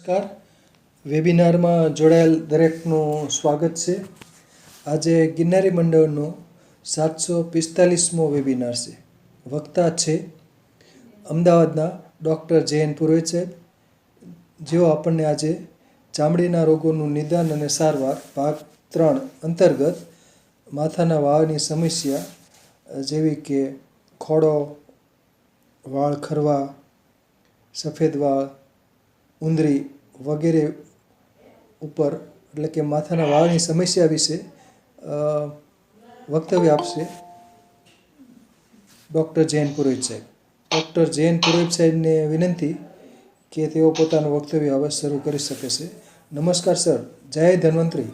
નમસ્કાર. વેબિનારમાં જોડાયેલ દરેકનું સ્વાગત છે. આજે ગિરનારી મંડળનો 745મો વેબિનાર છે. વક્તા છે અમદાવાદના ડૉક્ટર જયંત પુરોહિત સાહેબ, જેઓ આપણને આજે ચામડીના રોગોનું નિદાન અને સારવાર ભાગ 3 અંતર્ગત માથાના વાળની સમસ્યા જેવી કે ખોડો, વાળ ખરવા, સફેદ વાળ, ઉંદરી વગેરે ઉપર એટલે કે માથાના વાળની સમસ્યા વિશે વક્તવ્ય આપશે ડૉક્ટર જયંત પુરોહિત સાહેબ. ડૉક્ટર જયંત પુરોહિત સાહેબને વિનંતી કે તેઓ પોતાનું વક્તવ્ય હવે શરૂ કરી શકે છે. નમસ્કાર સર. જય ધન્વંતરી.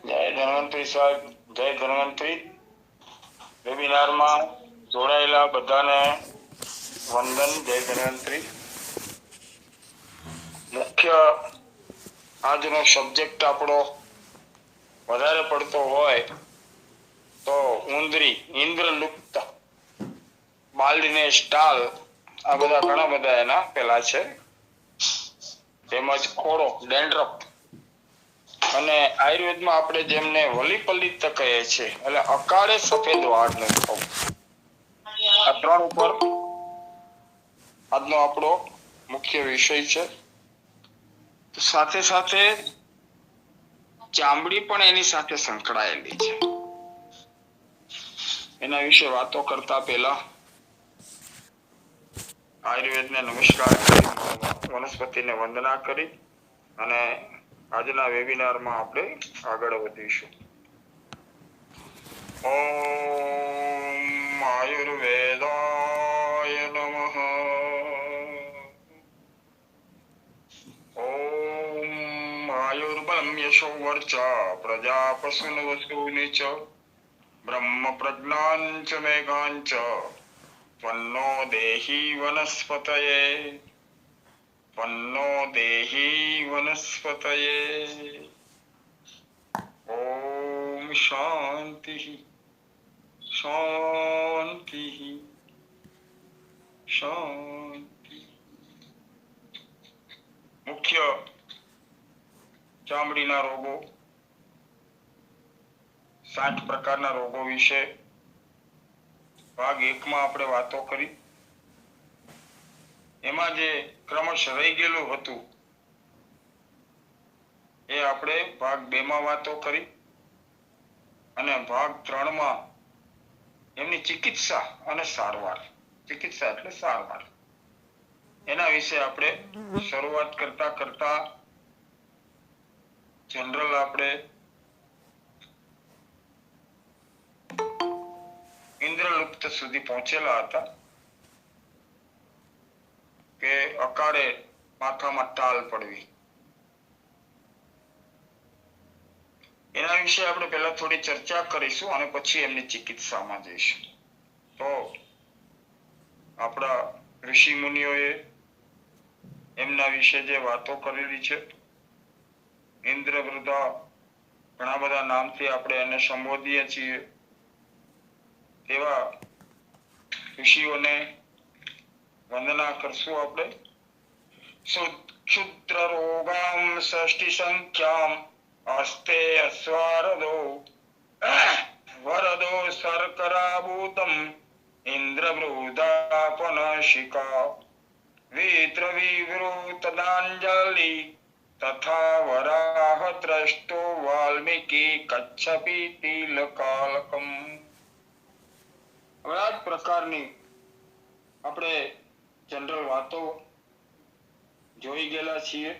જય ધન્વંતરી સાહેબ. જય ધન્વંતરી. વેબિનારમાં જોડાયેલા બધાને વંદન. જય ધન્વંતરી. મુખ્ય આજનો સબ્જેક્ટ આપણો વધારે પડતો હોય તો ઉંદરી, ઇન્દ્રલુપ્ત, બાલ્ડીનેસ ટાલ, આ બધા ઘણા બધા એના પેલા છે. તેમજ ખોડો, ડેન્ડ્રફ, અને આયુર્વેદમાં આપણે જેમને વલીપલિત કહીએ છીએ એટલે અકાળે સફેદ વાળનું થવું. આ ત્રણ ઉપર આજનો આપણો મુખ્ય વિષય છે. સાથે સાથે ચામડી પણ એની સાથે સંકળાયેલી છે. એના વિશે વાતો કરતા પહેલા આયુર્વેદને નમસ્કાર કરી, વનસ્પતિને વંદના કરી અને આજના વેબિનારમાં આપણે આગળ વધીશું. ઓમ આયુર્વેદાય નમઃ. ઓમ આયુર્બલમ યશો વર્ચા પ્રજા પશુન વસુની ચ બ્રહ્મ પ્રજ્ઞાન ચ મેઘાન ચ વન્નો દેહી વનસ્પતયે વન્નો દેહી વનસ્પતયે. ઓમ શાંતિ શાંતિ શાંતિ. મુખ્ય ચામડીના રોગો, 60 પ્રકારના રોગો વિશે ભાગ 1 માં આપણે વાતો કરી. એમાં જે ક્રમશ રહી ગયેલું હતું એ આપણે ભાગ 2 માં વાતો કરી અને ભાગ 3 માં એમની ચિકિત્સા અને સારવાર, ચિકિત્સા એટલે સારવાર, એના વિશે આપણે શરૂઆત કરતા જનરલ આપણે ઇન્દ્રલુપ્ત સુધી પહોંચેલા હતા કે અકાળે માથામાં ટાલ પડવી. એના વિશે આપણે પહેલા થોડી ચર્ચા કરીશું અને પછી એમની ચિકિત્સામાં જઈશું. તો આપણા ઋષિ મુનિઓએ એમના વિશે જે વાતો કરેલી છે, ઇન્દ્રવૃદ્ધા, ઘણા બધા નામથી આપણે એને સંબોધીએ છીએ, એવા ઋષિઓને વંદના કરશું આપણે. ક્ષુદ્ર રોગામ ષષ્ટિ સંખ્યામ હસ્તે અશ્વારદો વરદો શર્કરાભૂતમ ઇન્દ્રવૃદ્ધાપનશિકા વિત્ર વિવૃતદાંજલિ તથા વરાહ દ્રષ્ટો વાલ્મીકી કચ્છપી તિલકાલકમ. આ પ્રકારની આપણે જનરલ વાતો જોઈ ગયેલા છીએ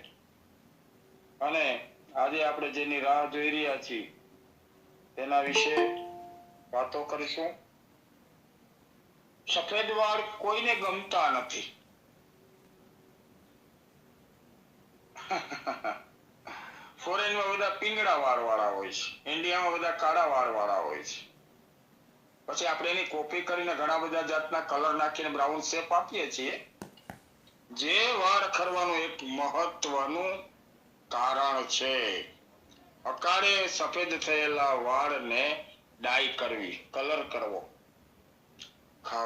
અને આજે આપણે જેની રાહ જોઈ રહ્યા છીએ તેના વિશે વાતો કરીશું. સફેદ વાળ કોઈને ગમતા નથી. ફોરેનમાં બધા પીંગળા વાળ વાળા હોય છે, ઇન્ડિયામાં બધા કાળા વાળ વાળા હોય છે. પછી આપણે એની કોપી કરીને ઘણા બધા જાતના કલર નાખીને બ્રાઉન શેપ આપીએ છીએ, જે વાળ ખરવાનું એક મહત્વનું કારણ છે. અકાળે સફેદ થયેલા વાળને ડાઈ કરવી, કલર કરવો.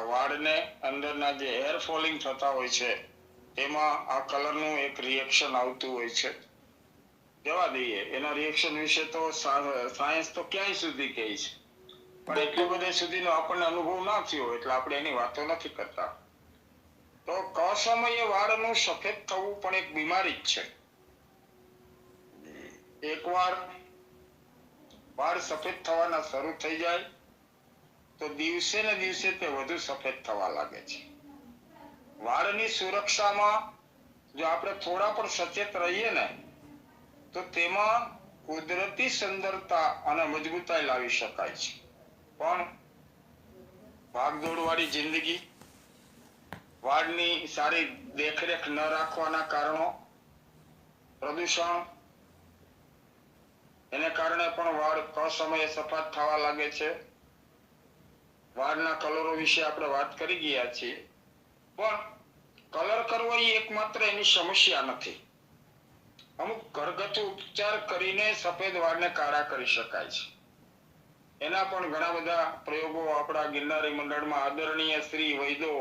વાળને અંદરના જે હેર ફોલિંગ થતા હોય છે એમાં આ કલરનું એક રિએક્શન આવતું હોય છે. જવા દઈએ, એના રિએક્શન વિશે તો સાયન્સ તો ક્યાંય સુધી કહે છે, પણ એટલું બધે સુધીનો આપણને અનુભવ ના થયો એટલે આપણે એની વાતો નથી કરતા. તો કસમયે વાળનું સફેદ થવું પણ એક બીમારી જ છે. એકવાર વાળ સફેદ થવાના શરૂ થઈ જાય તો દિવસે ને દિવસે તે વધુ સફેદ થવા લાગે છે. વાળની સુરક્ષામાં જો આપણે થોડા પણ સચેત રહીએ ને તો તેમાં કુદરતી સુંદરતા અને મજબૂતાઈ લાવી શકાય છે. પણ ભાગદોડવાળી જિંદગી, વાળની સારી દેખરેખ ન રાખવાના કારણો, પ્રદૂષણ, એને કારણે પણ વાળ અસમયે સફેદ થવા લાગે છે. વાળના કલરો વિશે આપણે વાત કરી ગયા છીએ, પણ કલર કરવો એ એકમાત્ર એની સમસ્યા નથી. અમુક ઘરગથ્થુ ઉપચાર કરીને સફેદ વાળને કાળા કરી શકાય છે. એના પણ ઘણા બધા પ્રયોગો આપણા ગિરનારી મંડળમાં આદરણીય શ્રી વૈદો,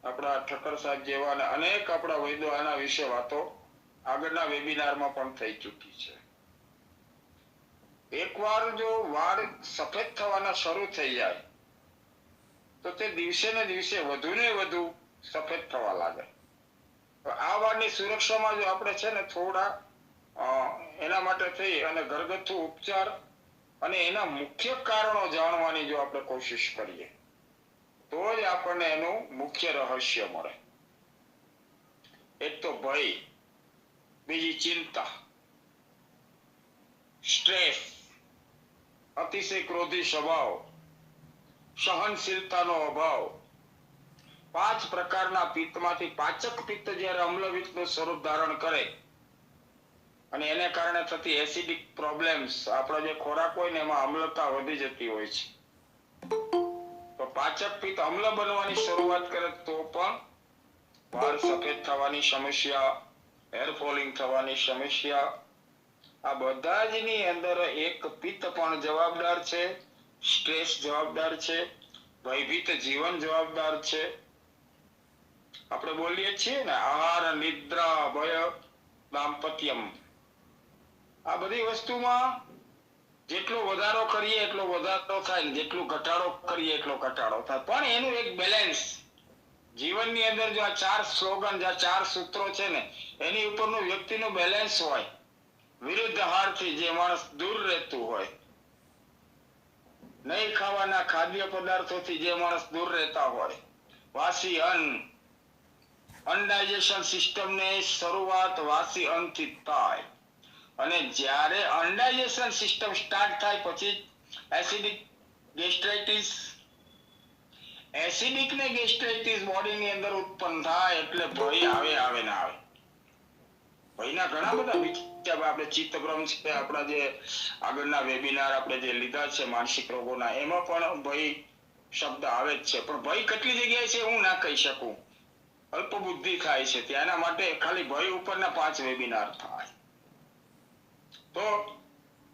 આપણા ઠક્કર સાહેબ જેવા અને અનેક આપણા વૈદો આના વિશે વાતો આગળના વેબિનારમાં પણ થઈ ચૂકી છે. એકવાર જો વાળ સફેદ થવાના શરૂ થઈ જાય તો તે દિવસે ને દિવસે વધુ ને વધુ સફેદ થવા લાગે. આ વાળની સુરક્ષામાં જો આપણે છે ને થોડા એના માટે થઈ અને ઘરગથ્થુ ઉપચાર અને એના મુખ્ય કારણો જાણવાની જો આપણે કોશિશ કરીએ તો જ આપણને એનું મુખ્ય રહસ્ય મળે. એક તો ભય, બીજી ચિંતા, સ્ટ્રેસ, અતિશય ક્રોધી સ્વભાવ, સહનશીલતાનો અભાવ. 5 પ્રકારના પિત્તમાંથી પાચક પિત્ત જ્યારે અમ્લ પિત્તનું સ્વરૂપ ધારણ કરે અને એને કારણે થતી એસિડિક પ્રોબ્લેમ્સ, આપણો જે ખોરાક હોય ને એમાં અમ્લતા વધી જતી હોય છે. તો પાચક પિત્ત અમ્લ બનવાની શરૂઆત કરે તો પણ વાળ સફેદ થવાની સમસ્યા, હેર ફોલિંગ થવાની સમસ્યા, આ બધા જ ની અંદર એક પિત્ત પણ જવાબદાર છે, સ્ટ્રેસ જવાબદાર છે, ભયભીત જીવન જવાબદાર છે. આપણે બોલીએ છીએ ને આહાર, નિદ્રા, ભય, દાંપત્યમ. આ બધી વસ્તુમાં જેટલો વધારો કરીએ એટલો વધારો થાય, જેટલું ઘટાડો કરીએ એટલો ઘટાડો થાય. પણ એનું એક બેલેન્સ જીવનની અંદર જો આ 4 સ્લોગન, જે 4 સૂત્રો છે ને એની ઉપરનું વ્યક્તિનું બેલેન્સ હોય, વિરુદ્ધ આહારથી જે માણસ દૂર રહેતું હોય, નહીં ખાવાના ખાદ્ય પદાર્થોથી જે માણસ દૂર રહેતા હોય, વાસી અનડાઇજેશન સિસ્ટમને શરૂઆત વાસી અન્નથી થાય અને જ્યારે અનડાઇજેશન સિસ્ટમ સ્ટાર્ટ થાય પછી એસિડિક ગેસ્ટ્રાઇટિસ, એસિડિક ને ગેસ્ટ્રાઇટિસ બોડીની અંદર ઉત્પન્ન થાય એટલે ભય આવે ના આવે. ભયના ઘણા બધા બીજા આપણે ચિત્તભ્રમ છે, આપણા જે આગળના વેબિનાર આપણે જે લીધા છે માનસિક રોગોના, એમાં પણ ભય શબ્દ આવે જ છે. પણ ભય કેટલી જગ્યાએ છે હું ના કહી શકું, અલ્પ બુદ્ધિ થાય છે ત્યાંના માટે ખાલી ભય ઉપરના 5 વેબિનાર થાય. તો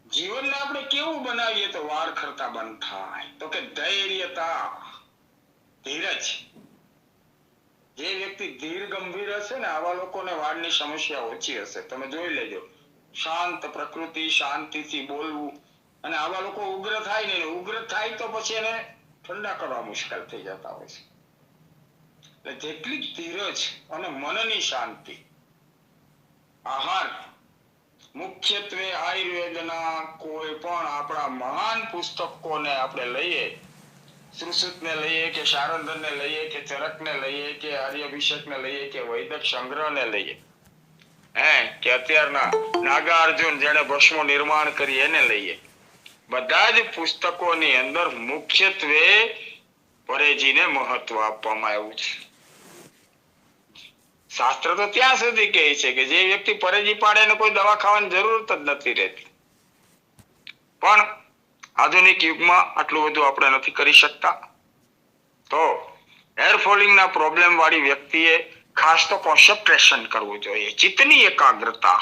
જીવનને આપણે કેવું બનાવીએ તો વાળ ખરતા બંધ થાય? તો કે ધૈર્યતા, ધીરજ. જે વ્યક્તિ ધીર ગંભીર હશે ને આવા લોકોને વાળની સમસ્યા ઓછી હશે. તમે જોઈ લેજો, શાંત પ્રકૃતિ, શાંતિથી બોલવું. અને આવા લોકો ઉગ્ર થાય ને, ઉગ્ર થાય તો પછી એને ઠંડા કરવા મુશ્કેલ થઈ જતા હોય છે. એટલે જેટલી ધીરજ અને મનની શાંતિ, આહાર, મુખ્યત્વે આયુર્વેદના કોઈ પણ આપણા મહાન પુસ્તકોને આપણે લઈએ, સુશ્રુતને લઈએ કે શારંદને લઈએ કે ચરકને લઈએ કે આર્યભિષેકને લઈએ કે વૈદક સંગ્રહને લઈએ, કે અત્યારના નાગાર્જુન જેણે ભસ્મ નિર્માણ કરી એને લઈએ, બધા જ પુસ્તકોની અંદર મુખ્યત્વે પરેજીને મહત્વ આપવામાં આવ્યું છે. શાસ્ત્ર તો ત્યાં સુધી કહે છે કે જે વ્યક્તિ પરેજી પાડે એને કોઈ દવા ખાવાની જરૂરત જ નથી રહેતી. પણ આધુનિક યુગમાં આટલું બધું આપણે નથી કરી શકતા. તો હેર ફોલિંગના પ્રોબ્લેમ વાળી વ્યક્તિએ ખાસ તો કોન્સન્ટ્રેશન કરવું જોઈએ. ચિત્તની એકાગ્રતા,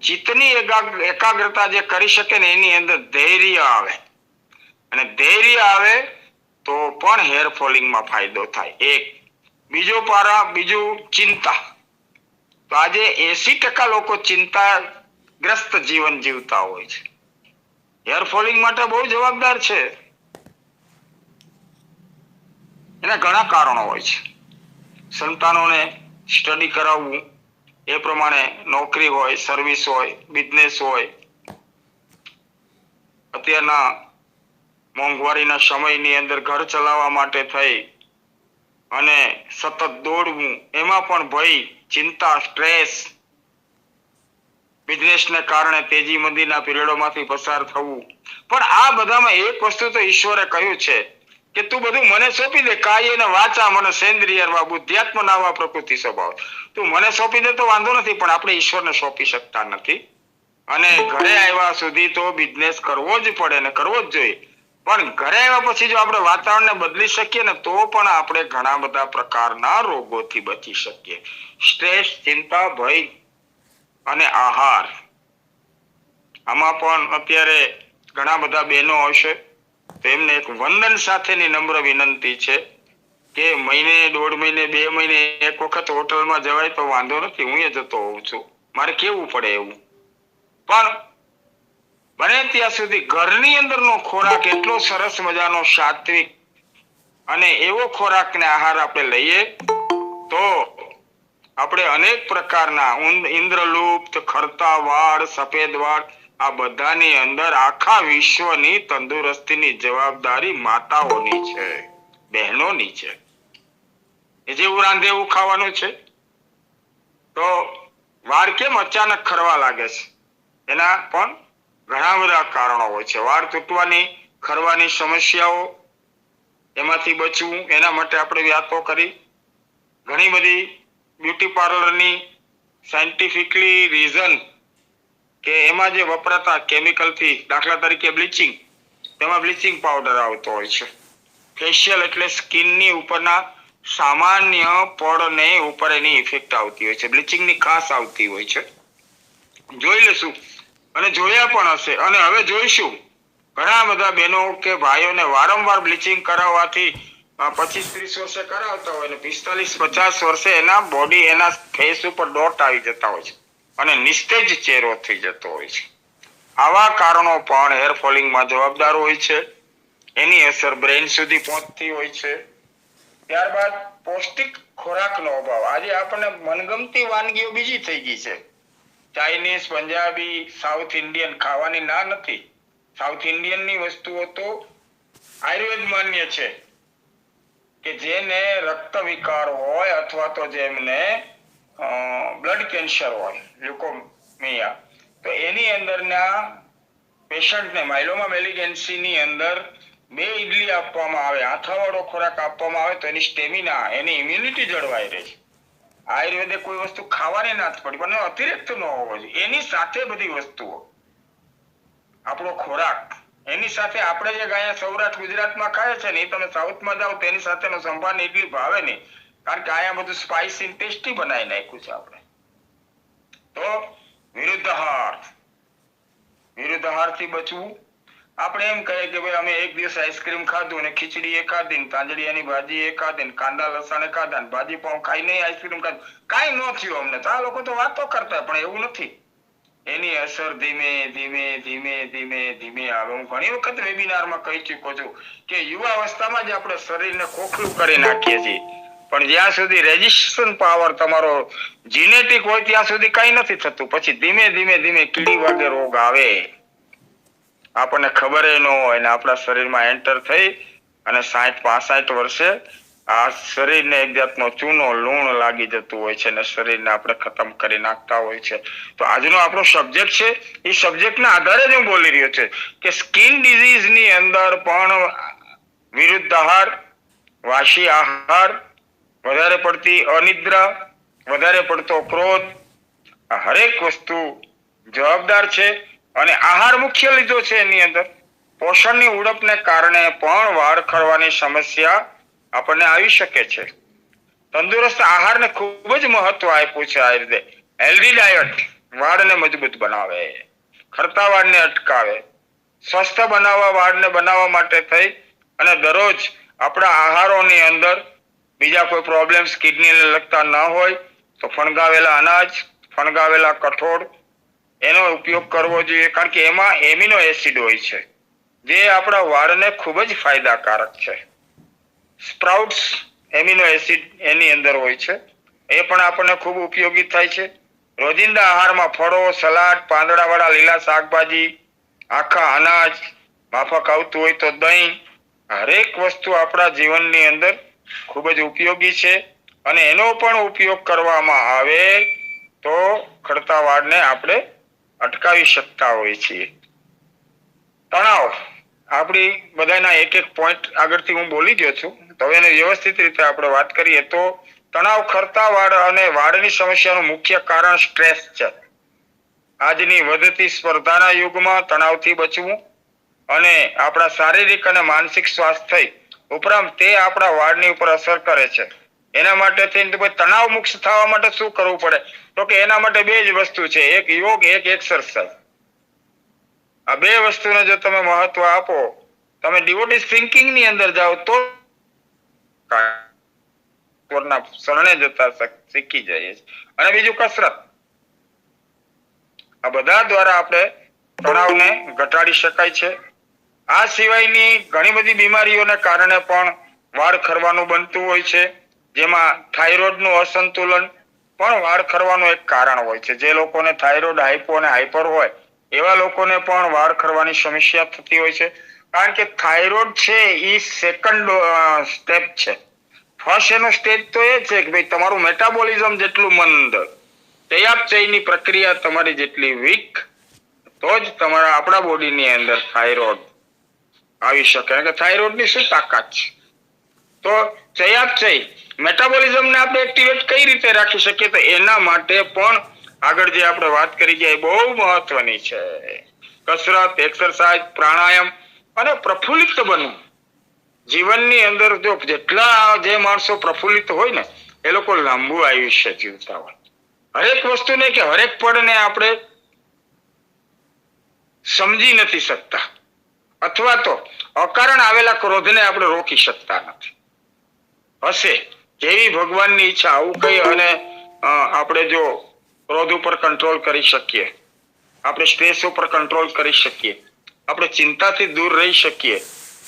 ચિત્તની એકાગ્રતા જે કરી શકે ને એની અંદર ધૈર્ય આવે, અને ધૈર્ય આવે તો પણ હેર ફોલિંગમાં ફાયદો થાય. એક બીજું ચિંતા. તો આજે 80% લોકો ચિંતાગ્રસ્ત જીવન જીવતા હોય છે. હેર ફોલિંગ માટે બહુ જવાબદાર છે. એના ઘણા કારણો હોય છે. સંતાનોને સ્ટડી કરાવવું, એ પ્રમાણે નોકરી હોય, સર્વિસ હોય, બિઝનેસ હોય, અત્યારના મોંઘવારીના સમયની અંદર ઘર ચલાવવા માટે થઈ અને સતત દોડવું, એમાં પણ ભય, ચિંતા, સ્ટ્રેસ, બિઝનેસને કારણે તેજી મંદીના પિરિયડોમાંથી પસાર થવું. પણ આ બધામાં એક વસ્તુ તો ઈશ્વરે કહ્યું છે કે તું બધું મને સોંપી દે, કાય અને વાચા મને સેન્દ્રિયર્વા બુદ્ધ્યાત્મ નાવા પ્રકૃતિ સ્વભાવ. તું મને સોંપી દે તો વાંધો નથી, પણ આપણે ઈશ્વરને સોંપી શકતા નથી. અને ઘરે આવ્યા સુધી તો બિઝનેસ કરવો જ પડે ને કરવો જ જોઈએ. પણ ઘરે આવ્યા પછી જો આપણે વાતાવરણને બદલી શકીએ ને તો પણ આપણે ઘણા બધા પ્રકારના રોગોથી બચી શકીએ. સ્ટ્રેસ, ચિંતા, ભય અને આહાર, આમાં પણ અત્યારે ઘણા બધા બહેનો હશે તો એમને એક વંદન સાથેની નમ્ર વિનંતી છે કે મહિને, 1.5 મહિને, 2 મહિને એક વખત હોટલમાં જવાય તો વાંધો નથી, હું એ જતો હોઉં છું, મારે કેવું પડે એવું. પણ બને ત્યાં સુધી ઘરની અંદરનો ખોરાક એટલો સરસ મજાનો સાત્વિક અને એવો ખોરાકને આહાર આપણે લઈએ તો આપણે અનેક પ્રકારના ઇન્દ્રલુપ્ત, ખરતા વાળ, સફેદ વાળ, આ બધાની અંદર આખા વિશ્વની તંદુરસ્તીની જવાબદારી માતાઓની છે, બહેનોની છે. એ જેવું રાંધે એવું ખાવાનું છે. તો વાળ કેમ અચાનક ખરવા લાગે છે? એના પણ ઘણા બધા કારણો હોય છે. વાળ તૂટવાની, ખરવાની સમસ્યાઓ, એમાંથી બચવું એના માટે આપણે વાતો કરી. ઘણી બધી બ્યુટી પાર્લરની સાયન્ટિફિકલી રીઝન કે એમાં જે વપરાતા કેમિકલથી, દાખલા તરીકે બ્લીચિંગ, તેમાં બ્લીચિંગ પાવડર આવતો હોય છે. ફેશિયલ એટલે સ્કિનની ઉપરના સામાન્ય પડને ઉપર એની ઇફેક્ટ આવતી હોય છે. બ્લીચિંગની ખાસ આવતી હોય છે. જોઈ લેશું અને જોયા પણ હશે અને હવે જોઈશું. ઘણા બધા બહેનો કે ભાઈઓને વારંવાર બ્લીચિંગ કરાવવાથી 25-30 વર્ષે કરાવતા હોય ને 45-50 વર્ષે એના બોડી, એના ફેસ ઉપર ડોટ આવી જતા હોય છે અને નિસ્તેજ ચહેરો થઈ જતો હોય છે. આવા કારણો પણ હેર ફોલિંગમાં જવાબદાર હોય છે. એની અસર બ્રેઇન સુધી પહોંચતી હોય છે. ત્યારબાદ પૌષ્ટિક ખોરાકનો અભાવ. આજે આપણને મનગમતી વાનગીઓ બીજી થઈ ગઈ છે. ચાઇનીઝ, પંજાબી, સાઉથ ઇન્ડિયન ખાવાની ના નથી. સાઉથ ઇન્ડિયનની વસ્તુઓ તો આયુર્વેદ માન્ય છે કે જેને રક્ત વિકાર હોય અથવા તો જેમને બ્લડ કેન્સર હોય, લ્યુકોમિયા, તો એની અંદરના પેશન્ટને માયલોમા મેલિગેન્સીની અંદર 2 ઇડલી આપવામાં આવે, આથાવાળો ખોરાક આપવામાં આવે તો એની સ્ટેમિના, એની ઇમ્યુનિટી જળવાઈ રહે છે. આયુર્વેદે કોઈ વસ્તુ ખાવાની ના જ પડી, પણ અતિરિક્ત ન હોવો જોઈએ. એની સાથે બધી વસ્તુઓ, આપણો ખોરાક, એની સાથે આપણે જે અહીંયા સૌરાષ્ટ્ર ગુજરાતમાં ખાય છે ને એ તમે સાઉથમાં જાઓ તો એની સાથેનો સંભાર ઇડલી ભાવે નહીં, કારણ કે અહીંયા બધું સ્પાઇસી ટેસ્ટી બનાવી નાખ્યું છે આપણે. તો વિરુદ્ધ આહારથી બચવું. આપણે એમ કહીએ કે ભાઈ અમે એક દિવસ આઈસ્ક્રીમ ખાધું ને ખીચડી એ ખાધી ને તાંજળિયાની ભાજી એ ખાધી ને કાંદા લસણ ખાધા ને ભાજી પાઉં ખાઈ નહીં આઈસ્ક્રીમ ખાધું, કાંઈ ન થયું અમને. તો આ લોકો તો વાતો કરતા, પણ એવું નથી. એની અસર ધીમે ધીમે ધીમે ધીમે ધીમે આવે. હું ઘણી વખત વેબિનારમાં કહી ચૂક્યો છું કે યુવાવસ્થામાં જ આપણે શરીરને ખોખલું કરી નાખીએ છીએ, પણ જ્યાં સુધી રેઝિસ્ટન્સ પાવર તમારો જીનેટિક હોય ત્યાં સુધી કઈ નથી થતું. પછી ધીમે ધીમે ધીમે કીડી વાગે રોગ આવે, આપણને ખબર ન હોય ને આપણા શરીરમાં એન્ટર થઈ અને 60-65 વર્ષે આ શરીરને એક જાતનો ચૂનો, લૂણ લાગી જતું હોય છે અને શરીરને આપણે ખતમ કરી નાખતા હોય છે. તો આજનો આપણો સબ્જેક્ટ છે, એ સબ્જેક્ટના આધારે જ હું બોલી રહ્યો છે કે સ્કિન ડિઝીઝની અંદર પણ વિરુદ્ધ આહાર, વાસી આહાર, વધારે પડતી અનિદ્રા, વધારે પડતો ક્રોધ, આ હરેક વસ્તુ જવાબદાર છે. અને આહાર મુખ્ય લીધો છે એની અંદર પોષણની ઉણપને કારણે પણ વાળ ખરવાની સમસ્યા આપણને આવી શકે છે. તંદુરસ્ત આહારને ખૂબ જ મહત્વ આપ્યું છે. આ રીતે હેલ્ધી ડાયટ વાળને મજબૂત બનાવે, ખરતા વાળને અટકાવે, સ્વસ્થ વાળને બનાવવા માટે થઈ અને દરરોજ આપણા આહારોની અંદર બીજા કોઈ પ્રોબ્લેમ્સ કિડનીને લગતા ન હોય તો ફણગાવેલા અનાજ, ફણગાવેલા કઠોળ એનો ઉપયોગ કરવો જોઈએ, કારણ કે એમાં એમિનો એસિડ હોય છે જે આપણા વાળને ખૂબ જ ફાયદાકારક છે. સ્પ્રાઉટ્સ એમિનો એસિડ એની અંદર હોય છે, એ પણ આપણને ખૂબ ઉપયોગી થાય છે. રોજિંદા આહારમાં ફળો, સલાડ, પાંદડાવાળા લીલા શાકભાજી, આખા અનાજ, માફક આવતું હોય તો દહીં, હરેક વસ્તુ આપણા જીવનની અંદર ખૂબ જ ઉપયોગી છે અને એનો પણ ઉપયોગ કરવામાં આવે તો ખરતા વાળને આપણે અટકાવી શકતા હોઈએ છીએ. તણાવ, આપણી બધાના એક એક પોઈન્ટ આગળથી હું બોલી ગયો છું, તો એને વ્યવસ્થિત રીતે આપણે વાત કરીએ તો તણાવ ખરતા વાળ અને વાળની સમસ્યાનું મુખ્ય કારણ સ્ટ્રેસ છે. આજની વધતી સ્પર્ધાના યુગમાં તણાવથી બચવું અને આપણા શારીરિક અને માનસિક સ્વાસ્થ્ય ઉપરાંત તે આપણા વાળની ઉપર અસર કરે છે. એના માટે તણાવ મુક્ત થવા માટે શું કરવું પડે? તો કે એના માટે બે જ વસ્તુ છે, એક યોગ, એક એક્સરસાઇઝ. આ બે વસ્તુને જો તમે મહત્વ આપો, તમે ડિવોટી થિંકિંગ ની અંદર જાઓ તો શરણે જતા શીખી જઈએ. અને બીજું કસરત. આ બધા દ્વારા આપણે તણાવને ઘટાડી શકાય છે. આ સિવાયની ઘણી બધી બીમારીઓને કારણે પણ વાળ ખરવાનું બનતું હોય છે, જેમાં થાઇરોઇડનું અસંતુલન પણ વાળ ખરવાનું એક કારણ હોય છે. જે લોકોને થાઇરોઇડ, હાઇપો અને હાઇપર હોય એવા લોકોને પણ વાળ ખરવાની સમસ્યા થતી હોય છે, કારણ કે થાઇરોઇડ છે એ સેકન્ડ સ્ટેપ છે. ફર્સ્ટ એનો સ્ટેજ તો એ છે કે ભાઈ તમારું મેટાબોલિઝમ જેટલું મંદ, ચયાપચયની પ્રક્રિયા તમારી જેટલી વીક, તો જ તમારા આપણા બોડીની અંદર થાઇરોઇડ આવી શકે. કે થાઇરોઇડની શું તાકાત છે? તો ચયાપચય, મેટાબોલિઝમને આપણે એક્ટિવેટ કઈ રીતે રાખી શકીએ? તો એના માટે પણ આગળ જે આપણે વાત કરી ગયા એ બહુ મહત્વની છે. કસરત, એક્સરસાઇઝ, પ્રાણાયામ અને પ્રફુલ્લિત બનવું. જીવનની અંદર જો જેટલા જે માણસો પ્રફુલ્લિત હોય ને એ લોકો લાંબુ આયુષ્ય જીવતા હોય. હરેક વસ્તુને કે હરેક પળને આપણે સમજી નથી શકતા, અથવા તો અકારણ આવેલા ક્રોધને આપણે રોકી શકતા નથી. હશે જેવી ભગવાનની ઈચ્છા આવું કઈ અને આપણે જો ક્રોધ ઉપર કંટ્રોલ કરી શકીએ, આપણે સ્ટ્રેસ ઉપર કંટ્રોલ કરી શકીએ, આપણે ચિંતાથી દૂર રહી શકીએ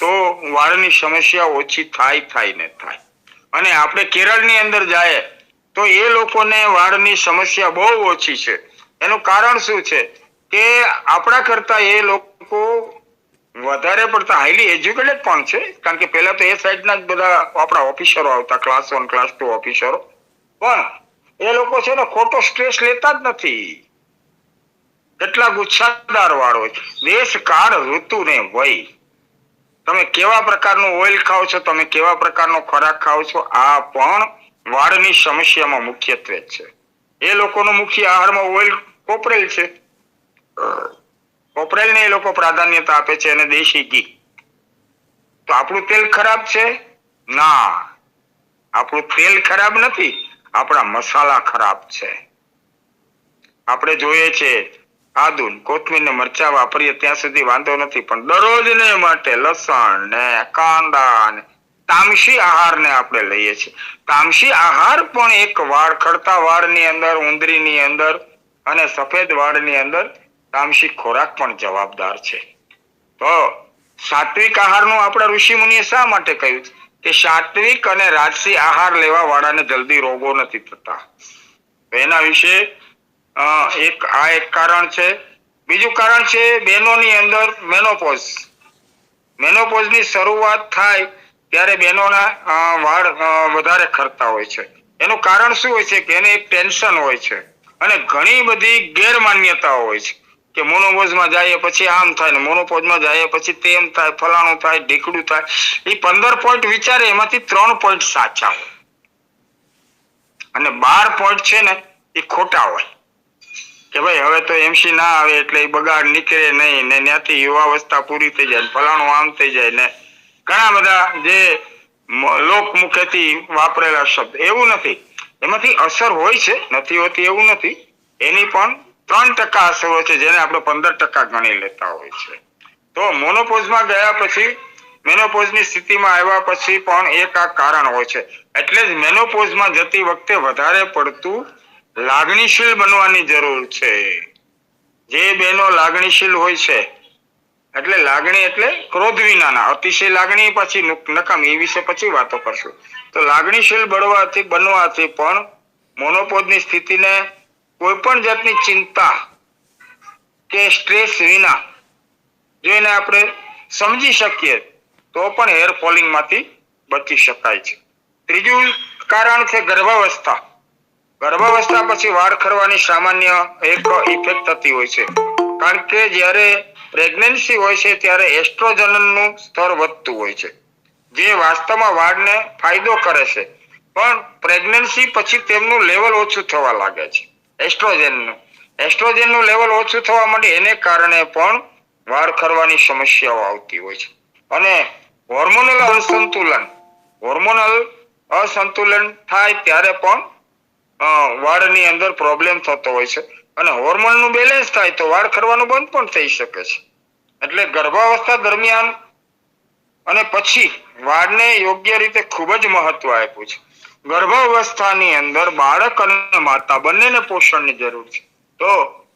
તો વાળની સમસ્યા ઓછી થાય ને થાય. અને આપણે કેરળની અંદર જાય તો એ લોકોને વાળની સમસ્યા બહુ ઓછી છે. એનું કારણ શું છે કે આપણા કરતા એ લોકો વધારે પડતા હાઈલી એજ્યુકેટેડ પણ છે, કારણ કે પહેલા તો એ સાઈડના જ બધા આપણા ઓફિસરો આવતા, ક્લાસ 1 ક્લાસ 2 ઓફિસરો, પણ એ લોકો છે ને ખોટો સ્ટ્રેસ લેતા જ નથી. કેટલા ગુચ્છાદાર વાળ હોય. દેશ, કાળ, ઋતુ ને વય, તમે કેવા પ્રકારનું ઓઇલ ખાઓ છો, તમે કેવા પ્રકારનો ખોરાક ખાઓ છો, આ પણ વાળની સમસ્યામાં મુખ્યત્વે છે. એ લોકોનો મુખ્ય આહારમાં ઓઇલ કોપરેલ છે, કોપરેલને એ લોકો પ્રાધાન્યતા આપે છે, અને દેશી ઘી. તો આપણું તેલ ખરાબ છે? ના, આપણું તેલ ખરાબ નથી, આપણા મસાલા ખરાબ છે. આપણે જોઈએ છે આદુ, કોથમીર ને મરચા વાપરીએ ત્યાં સુધી વાંધો નથી, પણ દરરોજને માટે લસણ ને કાંદા ને તામસી આહારને આપણે લઈએ છીએ. તામસી આહાર પણ એક વાળ, ખરતા વાળની અંદર, ઉંદરીની અંદર અને સફેદ વાળની અંદર તામસી ખોરાક પણ જવાબદાર છે. તો સાત્વિક આહારનું આપણા ઋષિ મુનિએ શા માટે કહ્યું કે સાત્વિક અને રાજસી આહાર લેવા વાળાને જલ્દી રોગો નથી થતા? એના વિશે એક કારણ છે. બીજું કારણ છે બહેનોની અંદર મેનોપોઝ. મેનોપોઝની શરૂઆત થાય ત્યારે બહેનોના વાળ વધારે ખરતા હોય છે. એનું કારણ શું હોય છે કે એને એક ટેન્શન હોય છે અને ઘણી બધી ગેરમાન્યતાઓ હોય છે કે મોનોપોઝમાં જાય પછી આમ થાય ને મોનોપોઝમાં જાય પછી તેમ થાય, ફલાણું થાય, ઢીકડું થાય. એ 15 પોઈન્ટ વિચારે એમાંથી 3 પોઈન્ટ સાચા હોય અને 12 પોઈન્ટ છે ને એ ખોટા હોય. કે ભાઈ હવે તો એમસી ના આવે એટલે એ બગાડ નીકળે નહીં ને ત્યાંથી યુવાવસ્થા પૂરી થઈ જાય, ફલાણું આમ થઈ જાય ને ઘણા બધા જે લોકમુખેથી વાપરેલા શબ્દ, એવું નથી. એમાંથી અસર હોય છે, નથી હોતી એવું નથી. એની પણ 3% અસર હોય છે, જેને આપણે 15% ગણી લેતા હોય છે. તો મોનોપોઝમાં ગયા પછી, મેનોપોઝની સ્થિતિમાં આવ્યા પછી પણ એક આ કારણ હોય છે. એટલે જ મેનોપોઝમાં જતી વખતે વધારે પડતું લાગણીશીલ બનવાની જરૂર છે. જે બહેનો લાગણીશીલ હોય છે, એટલે લાગણી એટલે ક્રોધ વિનાના, અતિશય લાગણી પછી નકામી, એ વિશે પછી વાતો કરશું. તો લાગણીશીલ બનવાથી પણ મોનોપોઝની સ્થિતિને કોઈ પણ જાતની ચિંતા કે સ્ટ્રેસ વિના જો એને આપણે સમજી શકીએ તો પણ હેર ફોલિંગ માંથી બચી શકાય છે. ત્રીજું કારણ છે ગર્ભાવસ્થા. ગર્ભાવસ્થા પછી વાળ ખરવાની સામાન્ય એક ઇફેક્ટ થતી હોય છે. કારણ કે જ્યારે પ્રેગ્નન્સી હોય છે ત્યારે એસ્ટ્રોજનનું સ્તર વધતું હોય છે, જે વાસ્તવમાં વાળને ફાયદો કરે છે. પણ પ્રેગ્નન્સી પછી તેમનું લેવલ ઓછું થવા લાગે છે. એસ્ટ્રોજનનું લેવલ ઓછું થવા માંડે, એને કારણે પણ વાળ ખરવાની સમસ્યાઓ આવતી હોય છે. અને હોર્મોનલ અસંતુલન થાય ત્યારે પણ વાળની અંદર પ્રોબ્લેમ થતો હોય છે. અને હોર્મોનનું બેલેન્સ થાય તો વાળ ખરવાનું બંધ પણ થઈ શકે છે. એટલે ગર્ભાવસ્થા દરમિયાન અને પછી વાળને યોગ્ય રીતે ખૂબ જ મહત્વ આપ્યું છે. ગર્ભાવસ્થાની અંદર બાળક અને માતા બંનેને પોષણની જરૂર છે. તો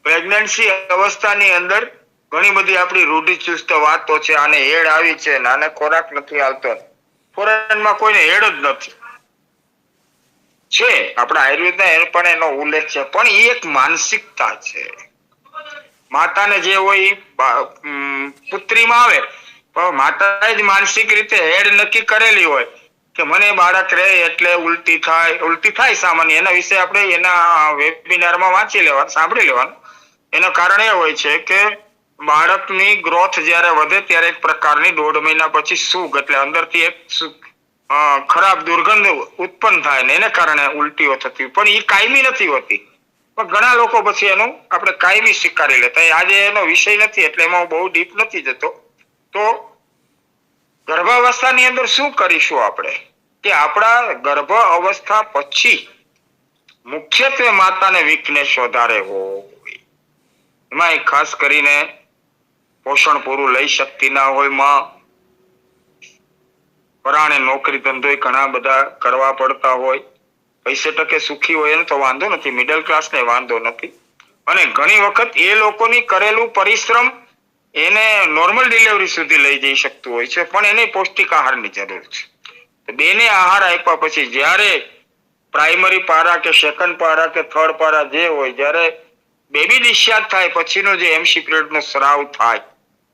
પ્રેગ્નન્સી અવસ્થાની અંદર ઘણી બધી આપણી રૂઢિચુસ્ત વાતો છે, આને હેડ આવી છે, આને ખોરાક નથી આવતો. ફોરેનમાં કોઈને હેડ જ નથી છે. આપણા આયુર્વેદના એનો પણ એનો ઉલ્લેખ છે, પણ એ એક માનસિકતા છે. માતાને જે હોય પુત્રીમાં આવે, પણ માતાએ જ માનસિક રીતે હેડ નક્કી કરેલી હોય કે મને બાળક રહે એટલે ઉલટી થાય સામાન્ય. એના વિશે આપણે એના વેબિનારમાં વાંચી લેવાનું, સાંભળી લેવાનું. એનું કારણ એ હોય છે કે બાળકની ગ્રોથ જ્યારે વધે ત્યારે એક પ્રકારની 1.5 મહિના પછી સૂગ એટલે અંદરથી એક ખરાબ દુર્ગંધ ઉત્પન્ન થાય ને એને કારણે ઉલટીઓ થતી, પણ એ કાયમી નથી હોતી. પણ ઘણા લોકો પછી એનું આપણે કાયમી સ્વીકારી લેતા. આજે એનો વિષય નથી એટલે એમાં બહુ ડીપ નથી જતો. તો ગર્ભાવસ્થાની અંદર શું કરીશું આપણે કે આપણા ગર્ભ અવસ્થા પછી મુખ્યત્વે માતાને વીકનેસ વધારે હોય, એમાં ખાસ કરીને પોષણ પૂરું લઈ શકતી ના હોય માં, પરાણે નોકરી ધંધોય ઘણા બધા કરવા પડતા હોય, પૈસે ટકે સુખી હોય એને તો વાંધો નથી, મિડલ ક્લાસને વાંધો નથી. અને ઘણી વખત એ લોકોની કરેલું પરિશ્રમ એને નોર્મલ ડિલિવરી સુધી લઈ જઈ શકતું હોય છે, પણ એને પૌષ્ટિક આહારની જરૂર છે. બેને આહાર આપ્યા પછી જ્યારે પ્રાઇમરી પારા કે સેકન્ડ પારા કે થર્ડ પારા જે હોય, જ્યારે બેબી ડિસ્ચાર્જ થાય પછીનો જે એમસી પિરિયડનો સ્રાવ થાય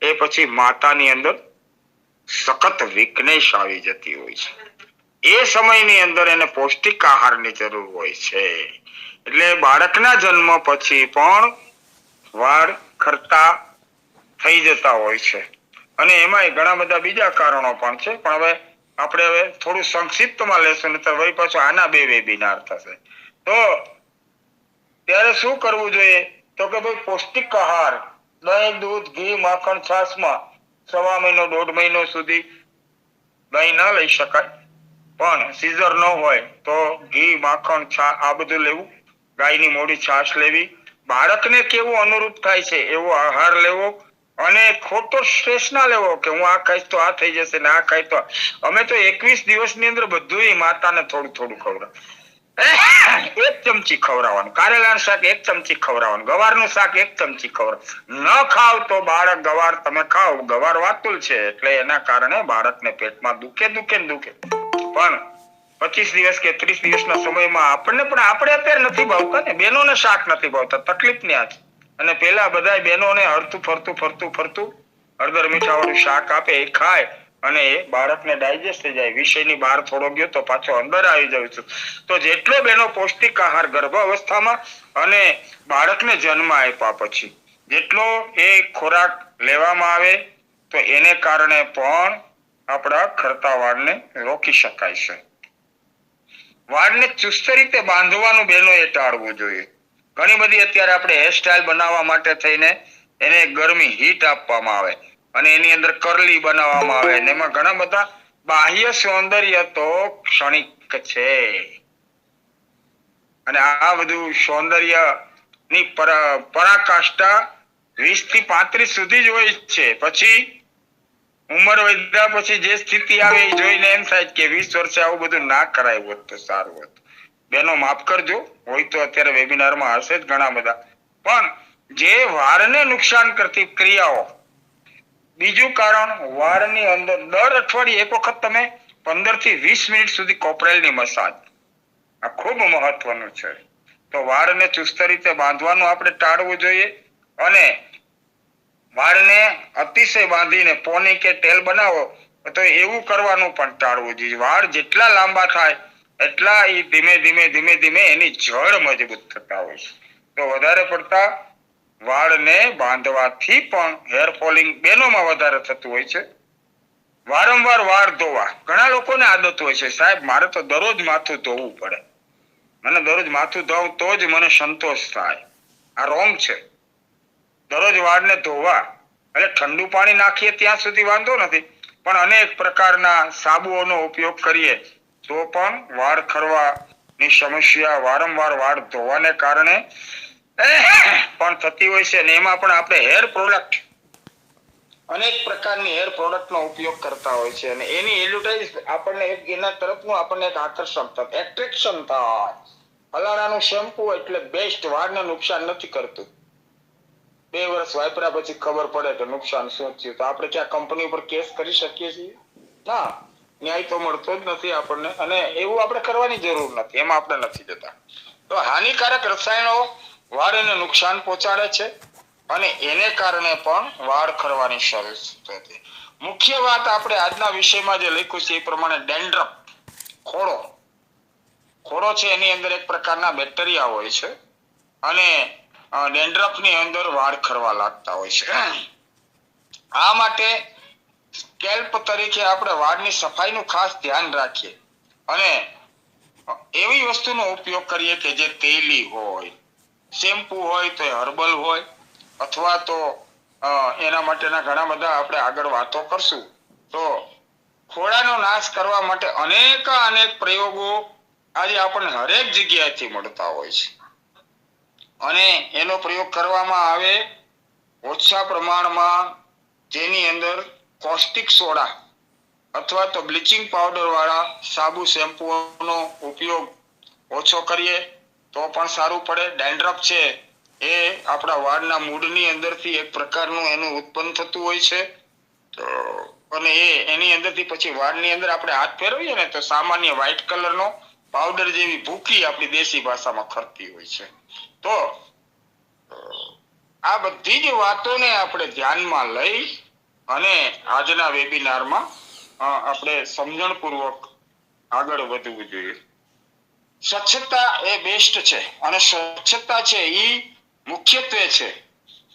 એ પછી માતાની અંદર સખત વીકનેસ આવી જતી હોય છે. એ સમયની અંદર એને પૌષ્ટિક આહારની જરૂર હોય છે. એટલે બાળકના જન્મ પછી પણ વાળ ખરતા થઈ જતા હોય છે. અને એમાંય ઘણા બધા બીજા કારણો પણ છે, પણ આપણે થોડું સંક્ષિપ્તમાં લેશું નહીતર વળી પાછું આના 2 વેબિનાર થશે. તો ત્યારે શું કરવું જોઈએ તો કે ભાઈ પૌષ્ટિક આહાર, દહીં, દૂધ, ઘી, માખણ, છાશમાં 1.5 મહિનો 1.5 મહિનો સુધી દહીં ન લઈ શકાય, પણ સીઝર ન હોય તો ઘી, માખણ, છાશ આ બધું લેવું. ગાયની મોડી છાશ લેવી. બાળકને કેવું અનુરૂપ થાય છે એવો આહાર લેવો. અને ખોટો સ્ટ્રેસ ના લેવો કે હું આ ખાઈશ તો આ થઈ જશે ને આ ખાઈ તો. અમે તો 21 દિવસની અંદર બધું માતાને થોડું થોડું ખવડાવ. 1 ચમચી ખવડાવવાનું, કારેલાનું શાક 1 ચમચી ખવડાવવાનું, ગવારનું શાક 1 ચમચી ખવડાવવાનું. ન ખાવ તો બાળક ગવાર તમે ખાવ, ગવાર વાતુલ છે એટલે એના કારણે બાળકને પેટમાં દુખે. પણ 25 દિવસ કે 30 દિવસના સમયમાં આપણે અત્યારે નથી ભાવતા ને, બહેનોને શાક નથી ભાવતા, તકલીફ ને આ છે. અને પેલા બધાય બહેનોને હરતું ફરતું હળદર મીઠા વાળું શાક આપે એ ખાય અને એ બાળકને ડાયજેસ્ટ થઈ જાય. વિષયની બહાર થોડો ગયો તો પાછો અંદર આવી જાઉં છું. તો જેટલો બહેનો પૌષ્ટિક આહાર ગર્ભ અવસ્થામાં અને બાળકને જન્મ આપ્યા પછી જેટલો એ ખોરાક લેવામાં આવે તો એને કારણે પણ આપણા ખરતા વાળને રોકી શકાય છે. વાળને ચુસ્ત રીતે બાંધવાનું બહેનોએ ટાળવું જોઈએ. ઘણી બધી અત્યારે આપણે હેરસ્ટાઇલ બનાવવા માટે થઈને એને ગરમી હીટ આપવામાં આવે અને એની અંદર કરલી બનાવવામાં આવે અને એમાં ઘણા બધા બાહ્ય સૌંદર્ય તો ક્ષણિક છે અને આ બધું સૌંદર્ય ની પરાકાષ્ઠા 20 થી 35 સુધી જ હોય છે. પછી ઉંમર વધ્યા પછી જે સ્થિતિ આવે એ જોઈને એમ થાય કે 20 વર્ષે આવું બધું ના કરાયું હોત તો સારું હોત. બેનો માફ કરજો, હોય તો અત્યારે વેબિનારમાં હશે જ ઘણા બધા, પણ જે વાળને નુકસાન કરતી ક્રિયાઓ, બીજું કારણ વાળની અંદર દર અઠવાડિયે એક વખત તમે 15 થી 20 મિનિટ સુધી કોપરેલની મસાજ, આ ખૂબ મહત્વનું છે. તો વાળને ચુસ્ત રીતે બાંધવાનું આપણે ટાળવું જોઈએ અને વાળને અતિશય બાંધીને પોની કે તેલ બનાવો તો એવું કરવાનું પણ ટાળવું જોઈએ. વાળ જેટલા લાંબા થાય એટલા એ ધીમે ધીમે ધીમે ધીમે એની જળ મજબૂત થતા હોય છે. તો વધારે પડતા વાળને બાંધવાથી પણ હેર ફોલિંગ બેનોમાં વધારે થતું હોય છે. વારંવાર વાળ ધોવા, ઘણા લોકોને આદત હોય છે, સાહેબ મારે તો દરરોજ માથું ધોવું પડે, મને દરરોજ માથું ધોવું તો જ મને સંતોષ થાય. આ રોંગ છે. દરરોજ વાળને ધોવા એટલે ઠંડુ પાણી નાખીએ ત્યાં સુધી વાંધો નથી, પણ અનેક પ્રકારના સાબુઓનો ઉપયોગ કરીએ તો પણ વાળ ખરવાની સમસ્યા વારંવાર વાળ ધોવાને કારણે પણ થતી હોય છે. અને એમાં પણ આપણે હેર પ્રોડક્ટ, અનેક પ્રકારની હેર પ્રોડક્ટનો ઉપયોગ કરતા હોય છે અને એની એડવર્ટાઇઝ આપણને એના તરફનું આપણને એક આકર્ષણ થાય, એટ્રેક્શન થાય. ફલાણાનું શેમ્પુ એટલે બેસ્ટ, વાળને નુકસાન નથી કરતું. 2 વર્ષ વાપર્યા પછી ખબર પડે કે નુકસાન શું થયું, તો આપણે ક્યાં કંપની ઉપર કેસ કરી શકીએ છીએ? ના, ન્યાય તો મળતો જ નથી આપણને, અને એવું આપણે કરવાની જરૂર નથી, એમાં આપણે નથી જતા. તો હાનિકારક રસાયણો વાળને નુકસાન પહોંચાડે છે અને એને કારણે પણ વાળ ખરવાની શરૂ થતી. મુખ્ય વાત આપણે આજના વિષયમાં જે લખ્યું છે એ પ્રમાણે ડેન્ડ્રફ, ખોડો. ખોડો છે એની અંદર એક પ્રકારના બેક્ટેરિયા હોય છે અને ડેન્ડ્રફની અંદર વાળ ખરવા લાગતા હોય છે. આ માટે સ્કેલ્પ તરીકે આપણે વાળની સફાઈનું ખાસ ધ્યાન રાખીએ અને એવી વસ્તુનો ઉપયોગ કરીએ કે જે તેલી હોય. શેમ્પુ હોય તો હર્બલ હોય, અથવા તો એના માટેના ઘણા બધા આપણે આગળ વાતો કરશું. તો ખોડાનો નાશ કરવા માટે અનેક પ્રયોગો આજે આપણને હરેક જગ્યાએથી મળતા હોય છે અને એનો પ્રયોગ કરવામાં આવે ઓછા પ્રમાણમાં, જેની અંદર કોસ્ટિક સોડા અથવા તો બ્લીચિંગ પાવડર વાળા સાબુ શેમ્પૂનો ઉપયોગ ઓછો કરીએ તો પણ સારું પડે. ડેન્ડ્રફ છે એ આપણા વાળના મૂળની અંદરથી એક પ્રકારનું એનું ઉત્પન્ન થતું હોય છે. તો અને એની અંદરથી પછી વાળની અંદર આપણે હાથ ફેરવીએ ને તો સામાન્ય વ્હાઈટ કલરનો પાવડર જેવી ભૂકી આપણી દેશી ભાષામાં ખરતી હોય છે. તો આ બધી જ વાતોને આપણે ધ્યાનમાં લઈ અને આજના વેબિનારમાં આપણે સમજણપૂર્વક આગળ વધવું જોઈએ. સ્વચ્છતા એ બેસ્ટ છે અને સ્વચ્છતા છે એ મુખ્યત્વે છે.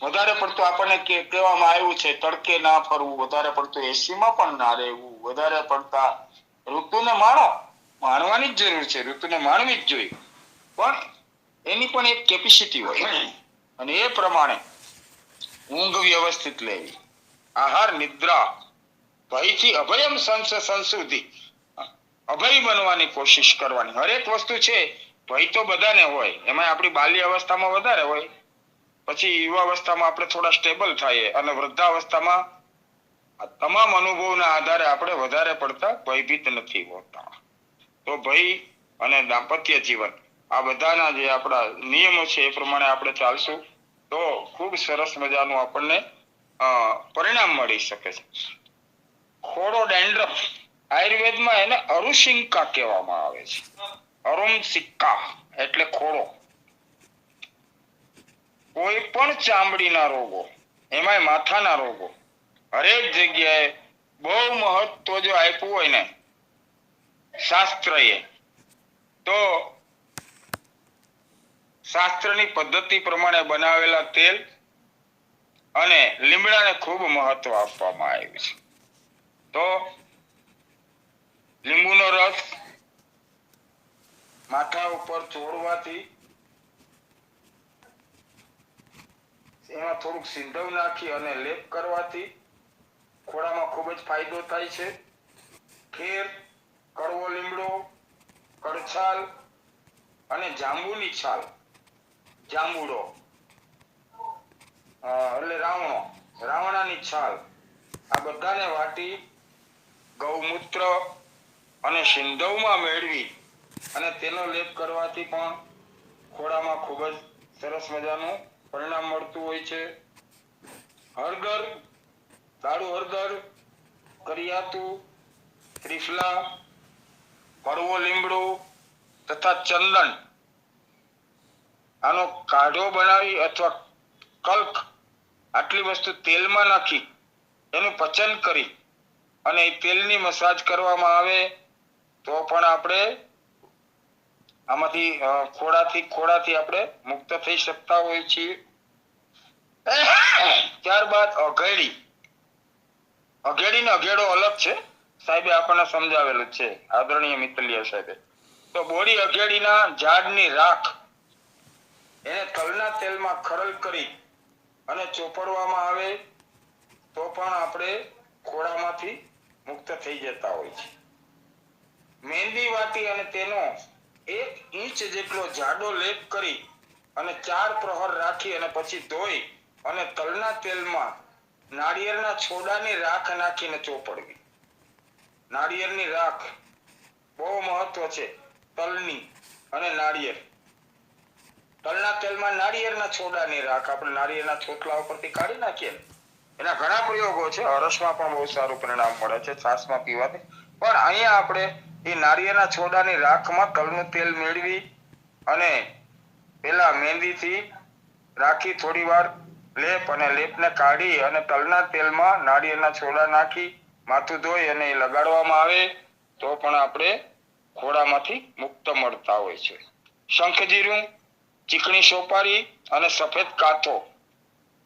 વધારે પડતું આપણને કહેવામાં આવ્યું છે તડકે ના ફરવું, વધારે પડતું એસીમાં પણ ના રહેવું, વધારે પડતા ઋતુને માણવાની જ જરૂર છે, ઋતુને માણવી જ જોઈએ, પણ એની પણ એક કેપેસિટી હોય અને એ પ્રમાણે ઊંઘ વ્યવસ્થિત લેવી, આહાર નિદ્રા, ભયથી અભયમ સંસ્કૃતિ, અભય બનવાની કોશિશ કરવાની. હરેક વસ્તુ છે ભય તો બધાને હોય, એમાં આપણી બાલ્ય અવસ્થામાં વધારે હોય, પછી યુવા અવસ્થામાં આપણે થોડા સ્ટેબલ થઈએ અને વૃદ્ધાવસ્થામાં તમામ અનુભવના આધારે આપણે વધારે પડતા ભયભીત નથી હોતા. તો ભય અને દાંપત્ય જીવન આ બધાના જે આપણા નિયમો છે એ પ્રમાણે આપણે ચાલશું તો ખૂબ સરસ મજાનું આપણને પરિણામ મળી શકે છે. ખોડો ડેન્ડ્રફ, આયુર્વેદમાં એને અરુશિંકા કહેવામાં આવે છે. અરુણસિક્કા એટલે ખોડો. કોઈ પણ ચામડીના રોગો, એમાંય માથાના રોગો, હરેક જગ્યાએ બહુ મહત્વ જો આપ્યું હોય ને શાસ્ત્રએ, તો શાસ્ત્રની પદ્ધતિ પ્રમાણે બનાવેલા તેલ અને લીમડાને ખૂબ મહત્વ આપવામાં આવ્યું છે. તો લીંબુનો રસ માથા ઉપર ચોળવાથી એમાં થોડુંક સિંધવ નાખી અને લેપ કરવાથી ખોડામાં ખૂબ જ ફાયદો થાય છે. ખેર, કડવો લીમડો, કડછાલ અને જાંબુની છાલ, જાંબુડો એટલે રાવણાની છાલ, આ બધાને વાટી ગૌમૂત્ર અને સિંધવમાં મેળવી અને તેનો લેપ કરવાથી પણ ખોડામાં ખૂબ જ સરસ મજાનું પરિણામ મળતું હોય છે. હળદર, દારૂ હળદર, કરિયાતું, ત્રિફલા, કડવો લીમડો તથા ચંદન, આનો કાઢો બનાવી અથવા કલ્ક, આટલી વસ્તુ તેલમાં નાખી એનું પચન કરી અને એ તેલની મસાજ કરવામાં આવે તો પણ આપણે આમાંથી ખોડાથી આપણે મુક્ત થઈ શકતા હોય છીએ. ત્યારબાદ અઘેડીને અઘેડો અલગ છે, સાહેબે આપણને સમજાવેલું છે, આદરણીય મિત્તલિયા સાહેબે. તો બોડી અઘેડીના ઝાડની રાખ એને તલના તેલમાં ખરલ કરી અને ચોપડવામાં આવે તો પણ આપણે ખોડામાંથી મુક્ત થઈ જતા હોય છે. મહેંદી વાટી અને તેનો 1 ઇંચ જેટલો જાડો લેપ કરી અને 4 પ્રહર રાખી અને પછી ધોઈ અને તલના તેલમાં નાળિયેરના છોડાની રાખ નાખીને ચોપડવી. નાળિયેરની રાખ બહુ મહત્વ છે. તલની અને નાળિયેર, તલના તેલમાં નાળિયેરના છોડાની રાખ આપણે નાળિયેરના છોટલા ઉપરથી કાઢી નાખીએ. એના ઘણા પ્રયોગો છે. અરસમાં પણ બહુ સારું પરિણામ મળે છે છાશમાં પીવાથી. પણ અહીંયા આપણે એ નાળિયેરના છોડાની રાખમાં તલનું તેલ મેળવી અને પેલા મહેંદીથી રાખી થોડી વાર લેપ અને લેપને કાઢી અને તલના તેલમાં નાળિયેરના છોડા નાખી માથું ધોઈ અને એ લગાડવામાં આવે તો પણ આપણે ખોડામાંથી મુક્ત મળતા હોય છે. શંખજીરું, ચીકણી સોપારી અને સફેદ કાથો,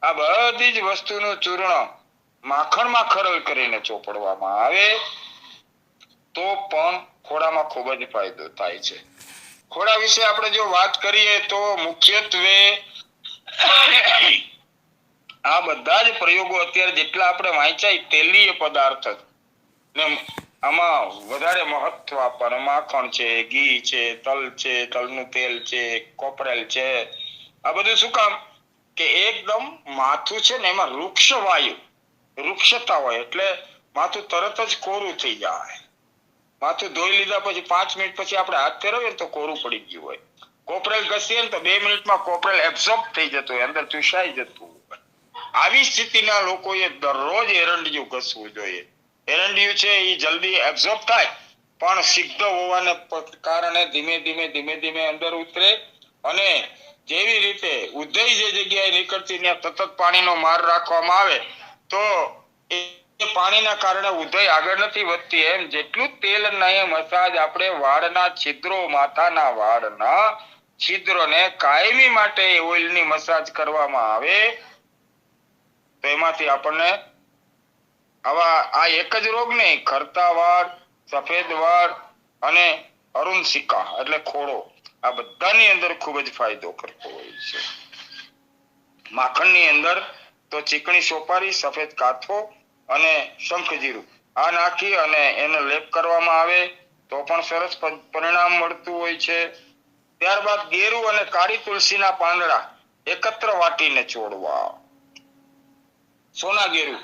આ બધી જ વસ્તુનું ચૂર્ણ માખણમાં ખરલ કરીને ચોપડવામાં આવે તો પણ ખોડામાં ખૂબ જ ફાયદો થાય છે. ખોડા વિશે આપણે જો વાત કરીએ તો મુખ્યત્વે આ બધા જ પ્રયોગો અત્યારે જેટલા આપણે વાંચ્યા તેલીય પદાર્થ ને આમાં વધારે મહત્વ આપવાનું. માખણ છે, ઘી છે, તલ છે, તલનું તેલ છે, કોપરેલ છે, આ બધું શું કામ કે એકદમ માથું છે ને એમાં વૃક્ષતા હોય એટલે માથું તરત જ કોરું થઈ જાય. માથું ધોઈ લીધા પછી 5 મિનિટ પછી આપણે હાથ ફેરવીએ તો કોરું પડી ગયું હોય. કોપરેલ ઘસીએ ને તો 2 મિનિટમાં કોપરેલ એબ્ઝોર્બ થઈ જતું હોય, અંદર ચૂસાઈ જતું હોય. આવી સ્થિતિના લોકોએ દરરોજ એરંડિયું ઘસવું જોઈએ. એરંડિયું છે એ જલ્દી એબ્ઝોર્બ થાય પણ સિદ્ધ હોવાને કારણે ધીમે ધીમે અંદર ઉતરે અને જેવી રીતે ઉદય જે જગ્યાએ નીકળતી ત્યાં સતત પાણીનો માર રાખવામાં આવે તો એ પાણીના કારણે ઉદય આગળ નથી વધતી. એમ જેટલું તેલ ને મસાજ આપણે વાળના છિદ્રો, માથાના વાળના છિદ્રોને કાયમી માટે ઓઇલની મસાજ કરવામાં આવે તો એમાંથી આપણને આ એક જ રોગ નહીં, ખરતા વાળ, સફેદ વાળ અને અરુણસિકા એટલે ખોડો, આ બધાની અંદર ખૂબ જ ફાયદો કરતો હોય છે. માખણની અંદર તો ચીકણી સોપારી, સફેદ કાથો અને શંખજીરું આ નાખી અને એનો લેપ કરવામાં આવે તો પણ સરસ પરિણામ મળતું હોય છે. ત્યારબાદ ગેરુ અને કાળી તુલસીના પાંદડા એકત્ર વાટીને ચોળવા. સોના ગેરુ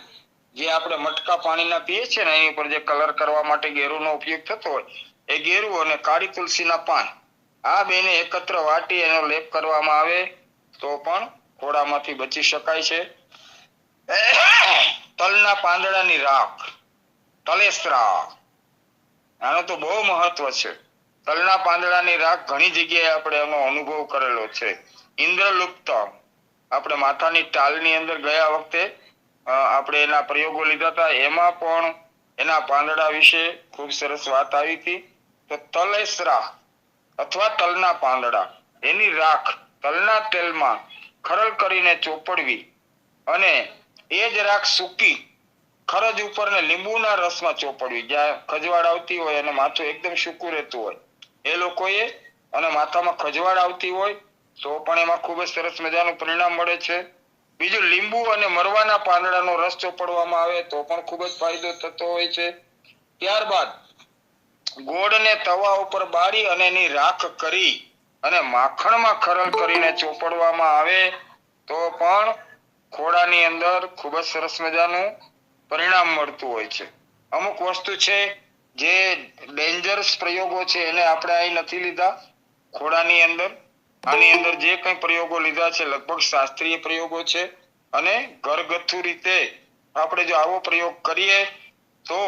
જે આપણે મટકા પાણીના પીએ છીએ ને એની ઉપર જે કલર કરવા માટે ગેરુનો ઉપયોગ થતો હોય એ ગેરુ અને કાળી તુલસીના પાન આ બેને એકત્ર વાટી એનો લેપ કરવામાં આવે તો પણ ખોડામાંથી બચી શકાય છે. તલના પાંદડાની રાખ, તલેસરા, આનો તો બહુ મહત્વ છે. તલના પાંદડાની રાખ ઘણી જગ્યાએ આપણે એનો અનુભવ કરેલો છે. ઇન્દ્રલુપ્ત આપણે માથાની ટાલની અંદર ગયા વખતે આપણે એના પ્રયોગો લીધા હતા, એમાં પણ એના પાંદડા વિશે ખૂબ સરસ વાત આવી હતી. તો તલેસરા અથવા તલના પાંદડા એની રાખ તલના તેલમાં ખરલ કરીને ચોપડવી અને એ જ રાખ સૂકી ખરજ ઉપર ને લીંબુના રસમાં ચોપડવી. જ્યાં ખજવાળ આવતી હોય અને માથું એકદમ સૂકું રહેતું હોય એ લોકોએ અને માથામાં ખજવાળ આવતી હોય તો પણ એમાં ખૂબ જ સરસ મજાનું પરિણામ મળે છે. બીજું લીંબુ અને મરવાના પાંદડાનો રસ ચોપડવામાં આવે તો પણ ખૂબ જ ફાયદો થતો હોય છે. ત્યારબાદ ગોળને તવા ઉપર બાળી અને એની રાખ કરી અને માખણમાં ખરલ કરીને ચોપડવામાં આવે તો પણ ખોળાની અંદર ખૂબ જ સરસ મજાનું પરિણામ મળતું હોય છે. અમુક વસ્તુ છે જે ડેન્જરસ પ્રયોગો છે એને આપણે અહીં નથી લીધા ખોળાની અંદર. આની અંદર જે કંઈ પ્રયોગો લીધા છે લગભગ શાસ્ત્રીય પ્રયોગો છે અને ઘરગથ્થુ રીતે આપણે જો આવો પ્રયોગ કરીએ તો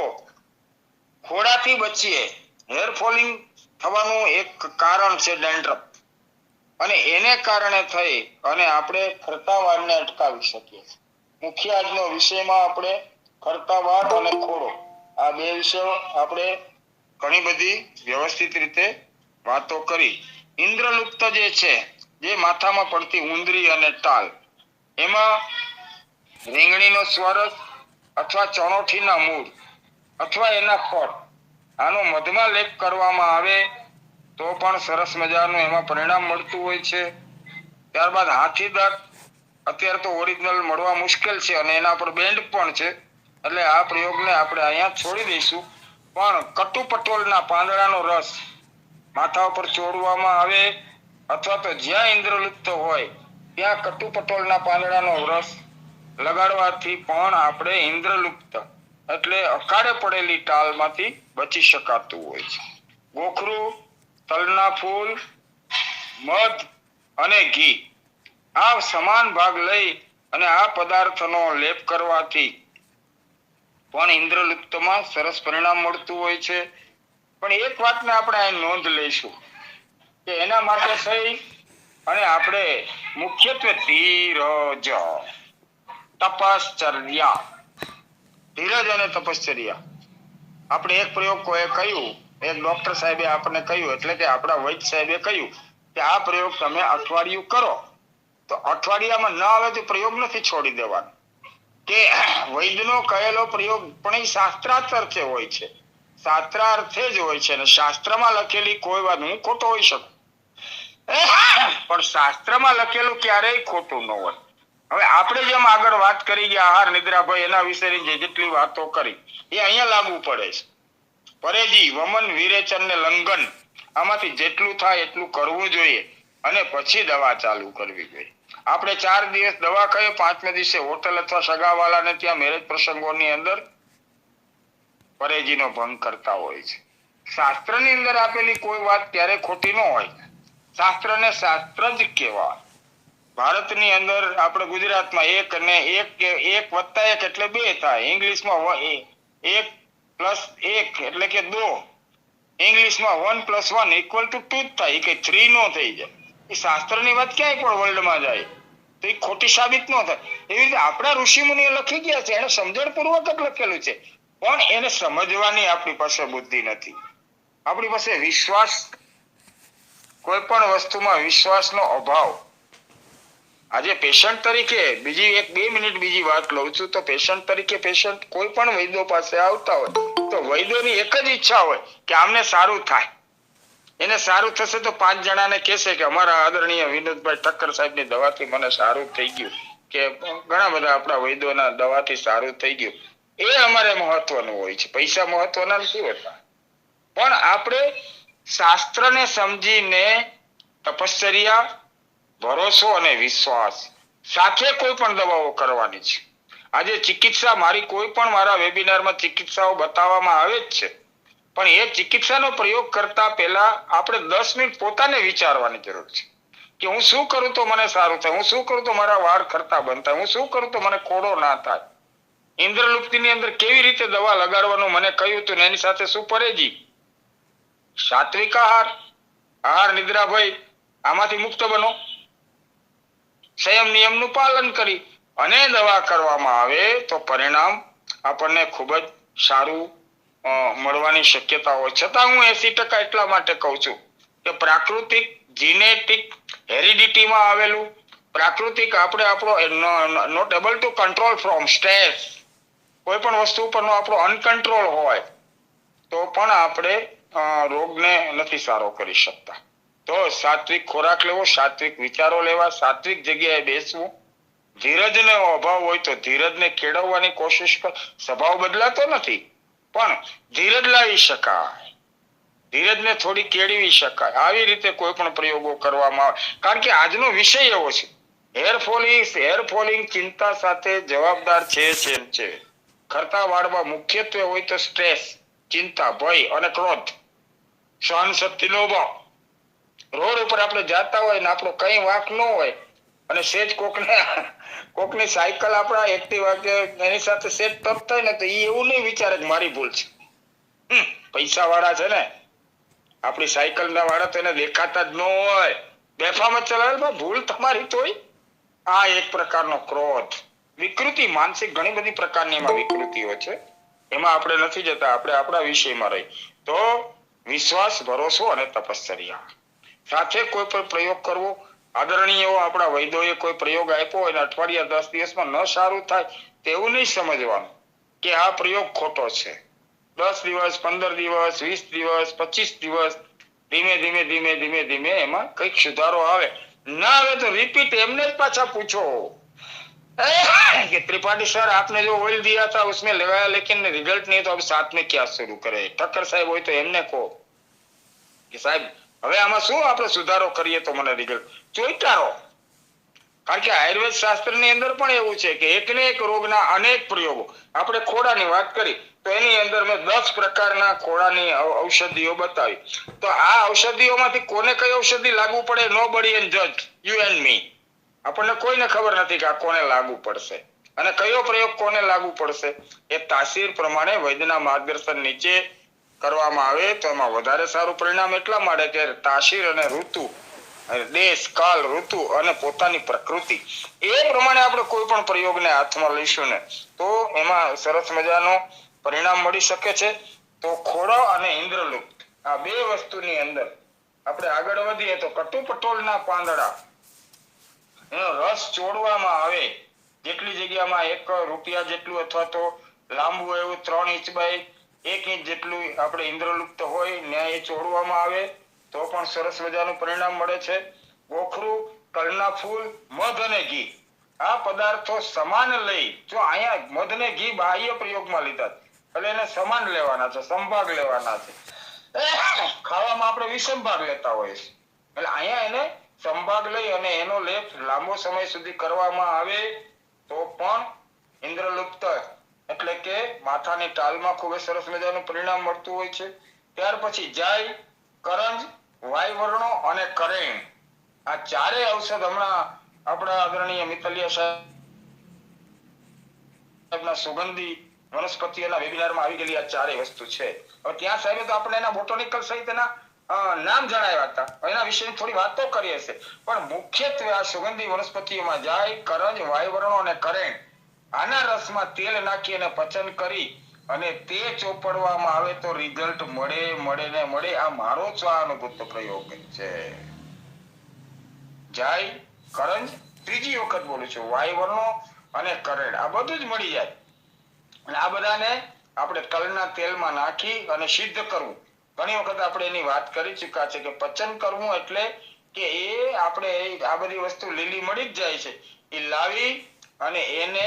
ખોળાથી બચીએ. હેર ફોલિંગ થવાનું એક કારણ છે ડેન્ડ્રફ, અને એને કારણે થઈ અને આપણે ખરતા વાળને અટકાવી શકીએ. મુખ્ય આજનો વિષયમાં આપણે ખરતા વાળ અને ખોડો આ બે વિષયો આપણે ઘણી બધી વ્યવસ્થિત રીતે વાતો કરી. ઇન્દ્રલુપ્ત જે છે જે માથામાં પડતી ઉંદરી અને ટાલ, એમાં રીંગણીનો સ્વરસ અથવા ચણોઠીના મૂળ અથવા એના ફળ આનો મધમાં લેપ કરવામાં આવે તો પણ સરસ મજાનું એમાં પરિણામ મળતું હોય છે. ત્યારબાદ હાથી દાંત અત્યારે તો ઓરિજિનલ મળવા મુશ્કેલ છે અને એના પર બેન્ડ પણ છે, એટલે આ પ્રયોગને આપણે અહીંયા છોડી દઈશું. પણ કટુપટોલના પાંદડાનો રસ માથા ઉપર ચોડવામાં આવે અથવા તો જ્યાં ઇન્દ્રલુપ્ત હોય ત્યાં કટુપટોલના પાંદડાનો રસ લગાડવાથી પણ આપણે ઇન્દ્રલુપ્ત એટલે અકાળે પડેલી ટાલમાંથી બચી શકાતું હોય છે. ગોખરું, તલના ફૂલ, મધ અને ઘી આ સમાન ભાગ લઈ અને આ પદાર્થનો લેપ કરવાથી પણ ઇન્દ્રલુપ્તમાં સરસ પરિણામ મળતું હોય છે. પણ એક વાતને આપણે અહીં નોંધ લઈશું કે એના માટે થઈ અને આપણે મુખ્યત્વે ધીરજ, તપશ્ચર્યા, ધીરજ અને તપશ્ચર્યા. આપણે એક પ્રયોગ કોઈ કહ્યું, એક ડોક્ટર સાહેબે આપણને કહ્યું, એટલે કે આપણા વૈદ સાહેબે કહ્યું કે આ પ્રયોગ તમે અઠવાડિયું કરો, તો અઠવાડિયામાં ન આવે તો પ્રયોગ નથી છોડી દેવાનો. કે વૈદનો કહેલો પ્રયોગ પણ એ શાસ્ત્રાર્થે હોય છે, શાસ્ત્રાર્થે જ હોય છે. અને શાસ્ત્રમાં લખેલી કોઈ વાત, હું ખોટો હોઈ શકું પણ શાસ્ત્રમાં લખેલું ક્યારેય ખોટું ન હોય. હવે આપણે જેમ આગળ વાત કરી ગયા આહાર નિદ્રા ભય એના વિશેની જેટલી વાતો કરી એ અહીંયા લાગુ પડે છે. પરેજી, વમન, વિરેચન ને લંઘન આમાંથી જેટલું થાય એટલું કરવું જોઈએ અને પછી દવા ચાલુ કરવી જોઈએ. આપણે 4 દિવસ દવા ખાઈએ, 5મે દિવસે હોટલ અથવા સગાવાલાને ત્યાં મેરેજ પ્રસંગોની અંદર પરેજીનો ભંગ કરતા હોય છે. શાસ્ત્રની અંદર આપેલી કોઈ વાત ક્યારે ખોટી ન હોય. શાસ્ત્રને શાસ્ત્ર જ કહેવાય. ભારતની અંદર આપણે ગુજરાતમાં 1 અને 1 એટલે 2 થાય. ઇંગ્લિશમાં 1 + 1 એટલે કે 2. ઇંગ્લિશમાં 1 + 1 = 2 જ થાય, કે 3 નો થઈ જાય. એ શાસ્ત્રની વાત ક્યાંય પણ વર્લ્ડમાં જાય તો એ ખોટી સાબિત ન થાય. એવી રીતે આપણા ઋષિમુનિઓ લખી ગયા છે, એને સમજણપૂર્વક જ લખેલું છે, પણ એને સમજવાની આપણી પાસે બુદ્ધિ નથી. આપણી પાસે વિશ્વાસ, કોઈ પણ વસ્તુમાં વિશ્વાસનો અભાવ. આજે પેશન્ટ તરીકે બીજી 1-2 મિનિટ બીજી વાત લઉં છું તો પેશન્ટ તરીકે પેશન્ટ કોઈ પણ વૈદ્યો પાસે આવતા હોય તો વૈદ્યોની એક જ ઈચ્છા હોય કે આમને સારું થાય. એને સારું થશે તો 5 જણાને કહેશે કે અમારા આદરણીય વિનોદભાઈ ઠક્કર સાહેબની દવાથી મને સારું થઈ ગયું, કે ઘણા બધા આપણા વૈદ્યોના દવાથી સારું થઈ ગયું. એ અમારે મહત્વનું હોય છે, પૈસા મહત્વના નથી હોતા. પણ આપણે શાસ્ત્રને સમજીને તપશ્ચર્યા, ભરોસો અને વિશ્વાસ સાથે કોઈ પણ દવાઓ કરવાની છે. આજે ચિકિત્સા મારી કોઈ પણ મારા વેબિનારમાં ચિકિત્સાઓ બતાવવામાં આવે જ છે, પણ એ ચિકિત્સાનો પ્રયોગ કરતા પહેલા આપણે 10 મિનિટ પોતાને વિચારવાની જરૂર છે કે હું શું કરું તો મને સારું થાય, હું શું કરું તો મારા વાળ ખરતા બંધ થાય, હું શું કરું તો મને ખોડો ના થાય. ઇન્દ્રલુપ્તિની અંદર કેવી રીતે દવા લગાડવાનું મને કહ્યું હતું, એની સાથે શું પરેજી, સાત્વિક આહાર, આહાર નિદ્રા ભય આમાંથી મુક્ત બનો, સંયમ નિયમનું પાલન કરી અને દવા કરવામાં આવે તો પરિણામ આપણને ખૂબ જ સારું મળવાની શક્યતા હોય. છતાં હું 80% એટલા માટે કહું છું કે પ્રાકૃતિક, જીનેટિક, હેરિડિટીમાં આવેલું પ્રાકૃતિક આપણે આપણો not able to control from stress, કોઈ પણ વસ્તુ ઉપરનો આપણો અનકંટ્રોલ હોય તો પણ આપણે રોગને નથી સારો કરી શકતા. તો સાત્વિક ખોરાક લેવો, સાત્વિક વિચારો લેવા, સાત્વિક જગ્યાએ બેસવું, ધીરજનો અભાવ હોય તો ધીરજને કેળવવાની કોશિશ કર. સ્વભાવ બદલાતો નથી પણ ધીરજ લાવી શકાય. ધીરજને થોડી કેળવી શકાય. આવી રીતે કોઈ પણ પ્રયોગો કરવામાં આવે. કારણ કે આજનો વિષય એવો છે. હેર ફોલિંગ ચિંતા સાથે જવાબદાર છે. ખરતા વાળમાં મુખ્યત્વે હોય તો સ્ટ્રેસ, ચિંતા, ભય અને ક્રોધ, સહન શક્તિનો અભાવ. રોડ ઉપર આપણે જાતા હોય ને આપણો કઈ વાંક ન હોય અને સેજ કોકની સાયકલ આપણા એક્ટિવા કે એની સાથે સેજ તપ થાય ને તો એ એવું નહીં વિચારે કે મારી ભૂલ છે. પૈસા વાળા છે ને, આપણી સાયકલ ના વાળા તો એને દેખાતા જ ન હોય, બેફામ જ ચલાવે, ભૂલ તમારી તોય. આ એક પ્રકારનો ક્રોધ, વિકૃતિ, માનસિક ઘણી બધી પ્રકારની એમાં વિકૃતિઓ છે. એમાં આપણે નથી જતા, આપણે આપણા વિષયમાં રહી. તો વિશ્વાસ, ભરોસો અને તપશ્ચર્યા સાથે કોઈ પણ પ્રયોગ કરવો. આદરણીય આપણા વૈદ્યોએ કોઈ પ્રયોગ આપ્યો હોય અને અઠવાડિયા 10 દિવસમાં ન સારું થાય તેવું નહીં સમજવાનું કે આ પ્રયોગ ખોટો છે. 10 દિવસ, 15 દિવસ, 20 દિવસ, 25 દિવસ ધીમે એમાં કઈક સુધારો આવે. ના આવે તો રિપીટ એમને જ પાછા પૂછો कि त्रिपाठी सर आपने जो ऑयल दिया था उसमें लगाया लेकिन रिजल्ट नहीं तो अब साथ में क्या शुरू करे. ઠક્કર સાહેબ હોય તો એમને કહો કે સાહેબ હવે આમાં શું આપણે સુધારો કરીએ તો મને રિઝલ્ટ ચોઈટારો. કારણ કે આયુર્વેદ શાસ્ત્રની અંદર પણ એવું છે કે એક ને એક રોગના અનેક પ્રયોગો. આપણે ખોડાની વાત કરી તો એની અંદર મેં 10 પ્રકારના ખોડાની ઔષધિઓ બતાવી. તો આ ઔષધિઓમાંથી કોને કઈ ઔષધિ લાગુ પડે, નોબડી એન્ડ જજ, યુ એન્ડ મી. આપણને કોઈને ખબર નથી કે આ કોને લાગુ પડશે અને કયો પ્રયોગ કોને લાગુ પડશે. એ તાસીર પ્રમાણે વૈદ્યના માર્ગદર્શન નીચે કરવામાં આવે તો એમાં વધારે સારું પરિણામ એટલા માટે કે તાસીર અને ઋતુ, દેશ, કાળ, ઋતુ અને પોતાની પ્રકૃતિ એ પ્રમાણે આપણે કોઈ પણ પ્રયોગને હાથમાં લઈશું ને તો એમાં સરસ મજાનું પરિણામ મળી શકે છે. તો ખોડો અને ઇન્દ્રલુપ્ત આ બે વસ્તુની અંદર આપણે આગળ વધીએ તો કટુપટોળના પાંદડા એનો રસ ચોડવામાં આવે. જેટલી જગ્યામાં 1 રૂપિયા જેટલું અથવા તો લાંબુ એવું 3 ઇંચ બાય 1 ઇંચ જેટલું આપણે ઇન્દ્રલુપ્ત હોય ન્યાય એ ચોડવામાં આવે તો પણ સરસ મજાનું પરિણામ મળે છે. ગોખરું, તલના ફૂલ, મધ અને ઘી આ પદાર્થો સમાન લઈ, જો અહીંયા મધ ને ઘી બાહ્ય પ્રયોગમાં લીધા એટલે એને સમાન લેવાના છે, સમભાગ લેવાના છે. ખાવામાં આપણે વિષમભાગ લેતા હોઈએ છીએ એટલે અહીંયા એને સમભાગ લઈ અને એનો લેપ લાંબો સમય સુધી કરવામાં આવે તો પણ ઇન્દ્રલુપ્ત એટલે કે માથાની ટાલમાં ખૂબ જ સરસ મજાનું પરિણામ મળતું હોય છે. ત્યાર પછી જાય, કરંજ, વાયવર્ણો અને કરેણ આ ચારેય ઔષધ હમણાં આપણા આદરણીય મિતલિયા સાહેબના સુગંધી વનસ્પતિઓના વેબિનારમાં આવી ગયેલી આ ચારેય વસ્તુ છે. હવે ત્યાં સાહેબે તો આપણે એના બોટોનિકલ સહિત એના નામ જણાવ્યા હતા, એના વિશેની થોડી વાતો કરી હશે, પણ મુખ્યત્વે આ સુગંધી વનસ્પતિઓમાં જાય, કરંજ, વાયવર્ણો અને કરેણ આના રસમાં તેલ નાખી અને પચન કરી અને તે ચોપડવામાં આવે તો રિઝલ્ટ મળે. આ મારો સ્વાનુભૂત પ્રયોગ છે. જાય, કરંજ, ત્રીજી વખત બોલું છું, વાયવર્ણો અને કરેણ આ બધું જ મળી જાય અને આ બધાને આપણે તલના તેલમાં નાખી અને સિદ્ધ કરવું. ઘણી વખત આપણે એની વાત કરી ચૂક્યા છે કે પચન કરવું એટલે કે એ આપણે આ બધી વસ્તુ લીલી મળી જ જાય છે એ લાવી અને એને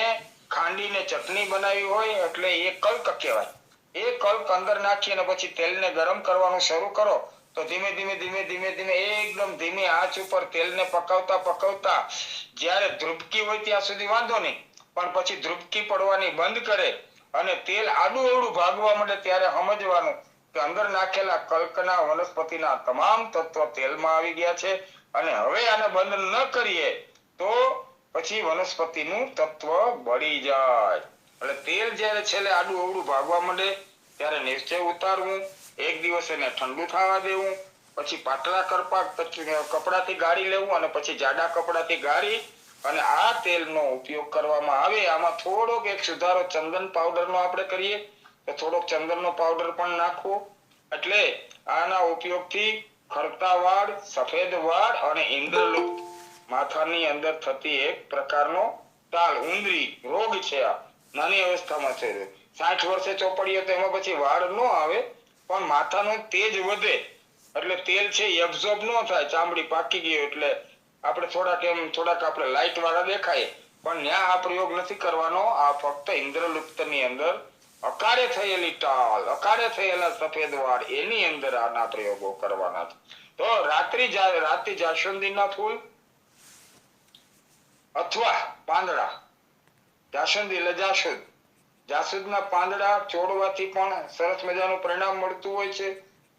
ખાંડીને ચટણી બનાવી હોય એટલે એ કલ્ક કહેવાય. એ કલ્ક અંદર નાખી અને પછી તેલને ગરમ કરવાનું શરૂ કરો તો ધીમે ધીમે એકદમ ધીમી આંચ ઉપર તેલને પકવતા જ્યારે ધ્રુપકી હોય ત્યાં સુધી વાંધો નહીં, પણ પછી ધ્રુપકી પડવાની બંધ કરે અને તેલ આડું અવળું ભાગવા માંડે ત્યારે સમજવાનું કે અંદર નાખેલા કલ્કના વનસ્પતિના તમામ તત્વો તેલમાં આવી ગયા છે અને હવે આને બંધ ન કરીએ તો પછી વનસ્પતિનું તત્વ બળી જાય. એટલે તેલ જ્યારે છેલ્લે આડું અવળું ભાગવા માંડે ત્યારે નિશ્ચય ઉતારવું, એક દિવસ એને ઠંડુ થવા દેવું, પછી પાતળા કપડાથી ગાળી લેવું અને પછી જાડા કપડાથી ગાળી અને આ તેલનો ઉપયોગ કરવામાં આવે. આમાં થોડોક એક સુધારો ચંદન પાવડરનો આપણે કરીએ તો થોડોક ચંદનનો પાવડર પણ નાખવો એટલે આના ઉપયોગથી ખરતા વાળ, સફેદ વાળ અને ઇન્દ્રલુપ્ત માથાની અંદર થતી એક પ્રકારનો તાલ ઉંદરી રોગ છે. આ નાની અવસ્થામાં છે. 60 વર્ષે ચોપડીએ તો એમાં પછી વાળ ન આવે પણ માથાનું તેજ વધે એટલે તેલ છે એ એબ્ઝોર્બ ન થાય. ચામડી પાકી ગઈ એટલે આપણે થોડાક આપણે લાઈટ વાળા દેખાય પણ ત્યાં આ પ્રયોગ નથી કરવાનો. આ ફક્ત ઇન્દ્રલુપ્ત ની અંદર અકાળે થયેલી ટાલ, અકાળે થયેલા સફેદ વાળ, એની અંદર આના પ્રયોગો કરવાના છે. તો રાત્રિ જાસ્વંદીના ફૂલ અથવા પાંદડા, જાસ્વંદી એટલે જાસૂદ, જાસૂદના પાંદડા ચોળવાથી પણ સરસ મજાનું પરિણામ મળતું હોય છે.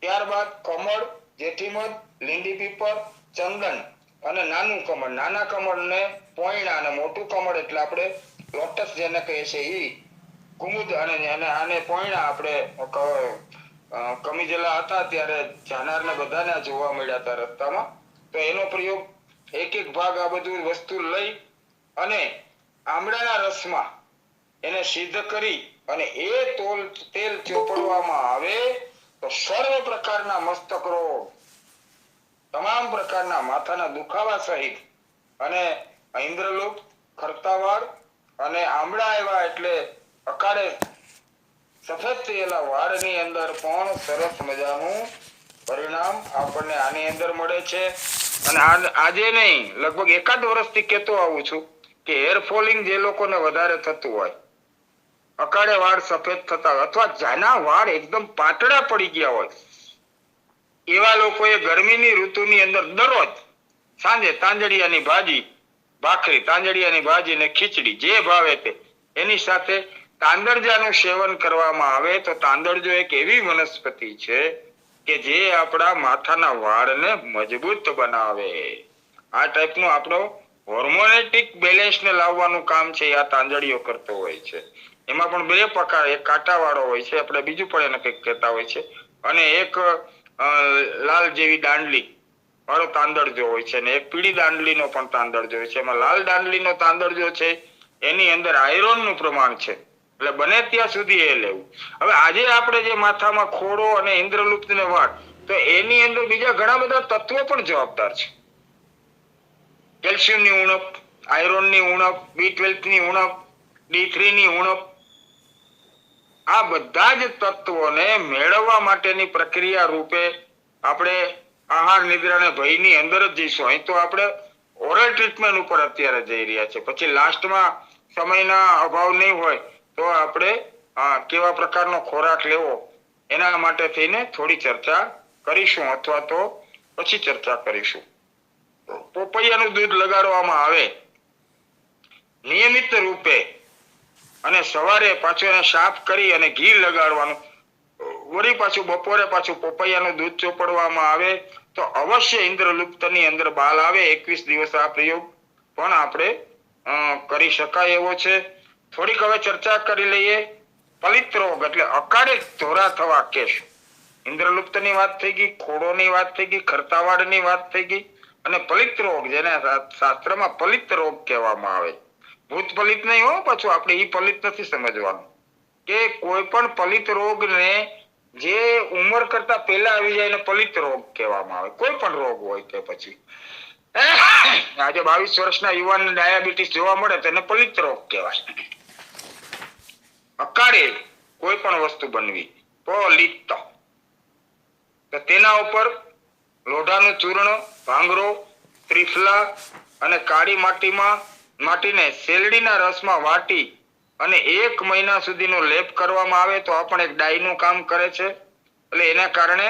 ત્યારબાદ કમળ, જેઠીમધ, લીંડી પીપર, ચંદન અને નાનું કમળ. નાના કમળને પોયણા અને મોટું કમળ એટલે આપણે લોટસ જેને કહીએ છીએ ઈ કુમુદ, અને આને પોયણા આપણે કમિજેલા હતા ત્યારે જાનારને બધાને જોવા મળ્યા હતા રસ્તામાં. તો એનો પ્રયોગ એક ભાગ આ બધું વસ્તુ લઈ અને આમળાના રસમાં એને સિદ્ધ કરી અને એ તેલ ચોપડવામાં આવે તો સર્વ પ્રકારના મસ્તક રોગ, તમામ પ્રકારના માથાના દુખાવા સહિત અને ઇન્દ્રલોક, ખરતાવાળ અને આમળા એવા એટલે અકાળે સફેદ થયેલા વાળની અંદર પણ સરસ મજાનું પરિણામ આપણને આની અંદર મળે છે. અને આજે નહીં, લગભગ એકાદ વર્ષથી કહેતો આવું છું કે હેર ફોલિંગ જે લોકોને વધારે થતું હોય, અકાળે વાળ સફેદ થતા હોય અથવા જાના વાળ એકદમ પાતળા પડી ગયા હોય, એવા લોકોએ ગરમીની ઋતુની અંદર દરરોજ સાંજે તાંજડિયાની ભાજી, ભાખરી, તાંજડિયાની ભાજી ને ખીચડી જે ભાવે તે એની સાથે તાંદરજાનું સેવન કરવામાં આવે તો તાંદરજો એક એવી વનસ્પતિ છે કે જે આપણા માથાના વાળને મજબૂત બનાવે. આ ટાઈપનો આપણો હોર્મોનેટિક બેલેન્સને લાવવાનું કામ છે આ તાંજળીઓ કરતો હોય છે. એમાં પણ બે પ્રકાર, એક કાંટાવાળો હોય છે, આપણે બીજું પણ એને કંઈક કહેતા હોય છે, અને એક લાલ જેવી દાંડલી વાળો તાંદળજો હોય છે, અને એક પીળી દાંડલીનો પણ તાંદળજો હોય છે. એમાં લાલ દાંડલીનો તાંદળજો છે એની અંદર આયરનનું પ્રમાણ છે, એટલે બને ત્યાં સુધી એ લેવું. હવે આજે આપણે જે માથામાં ખોડો અને ઇન્દ્રલુપ્ત ને વાળ, તો એની અંદર બીજા ઘણા બધા તત્વો પણ જવાબદાર છે. કેલ્શિયમની ઉણપ, આયરનની ઉણપ, B12 ની ઉણપ, D3 ની ઉણપ, આ બધા જ તત્વોને મેળવવા માટેની પ્રક્રિયા રૂપે આપણે આહાર નિદ્રા અને ભયની અંદર જ જઈશું. અહીં તો આપણે ઓરલ ટ્રીટમેન્ટ ઉપર અત્યારે જઈ રહ્યા છે. પછી લાસ્ટમાં સમયના અભાવ નહીં હોય તો આપણે કેવા પ્રકારનો ખોરાક લેવો એના માટે થઈને થોડી ચર્ચા કરીશું, અથવા તો પછી ચર્ચા કરીશું. પોપૈયાનું દૂધ લગાડવામાં આવે નિયમિત રૂપે અને સવારે પાછું એને સાફ કરી અને ઘી લગાડવાનું, વળી પાછું બપોરે પાછું પોપૈયાનું દૂધ ચોપડવામાં આવે તો અવશ્ય ઇન્દ્રલુપ્તની અંદર બાલ આવે. 21 દિવસ આ પ્રયોગ પણ આપણે કરી શકાય એવો છે. થોડીક હવે ચર્ચા કરી લઈએ. પલિત રોગ એટલે અકાળે ધોરા થવા કેસ. ઇન્દ્રલુપ્તની વાત થઈ ગઈ, ખોડોની વાત થઈ ગઈ, ખરતાવાળની વાત થઈ ગઈ, અને પલિત રોગ જેને શાસ્ત્રમાં પલિત રોગ કહેવામાં આવે. ભૂત પલિત નહીં હો, પાછું આપણે ઈ પલિત નથી સમજવાનું કે કોઈ પણ પલિત રોગને જે ઉંમર કરતા પહેલા આવી જાય એને પલિત રોગ કહેવામાં આવે. કોઈ પણ રોગ હોય કે પછી આજે 22 વર્ષના યુવાનને ડાયાબિટીસ જોવા મળે તો એને પલિત રોગ કહેવાય. અકાળે કોઈ પણ વસ્તુ બનવી પલિત, તો તેના ઉપર લોઢાનું ચૂર્ણ, ભાંગરો, ત્રિફલા અને કાળી માટીને શેરડીના રસમાં વાટી અને 1 મહિના સુધીનો લેપ કરવામાં આવે તો આ પણ એક ડાયનું કામ કરે છે. એટલે એના કારણે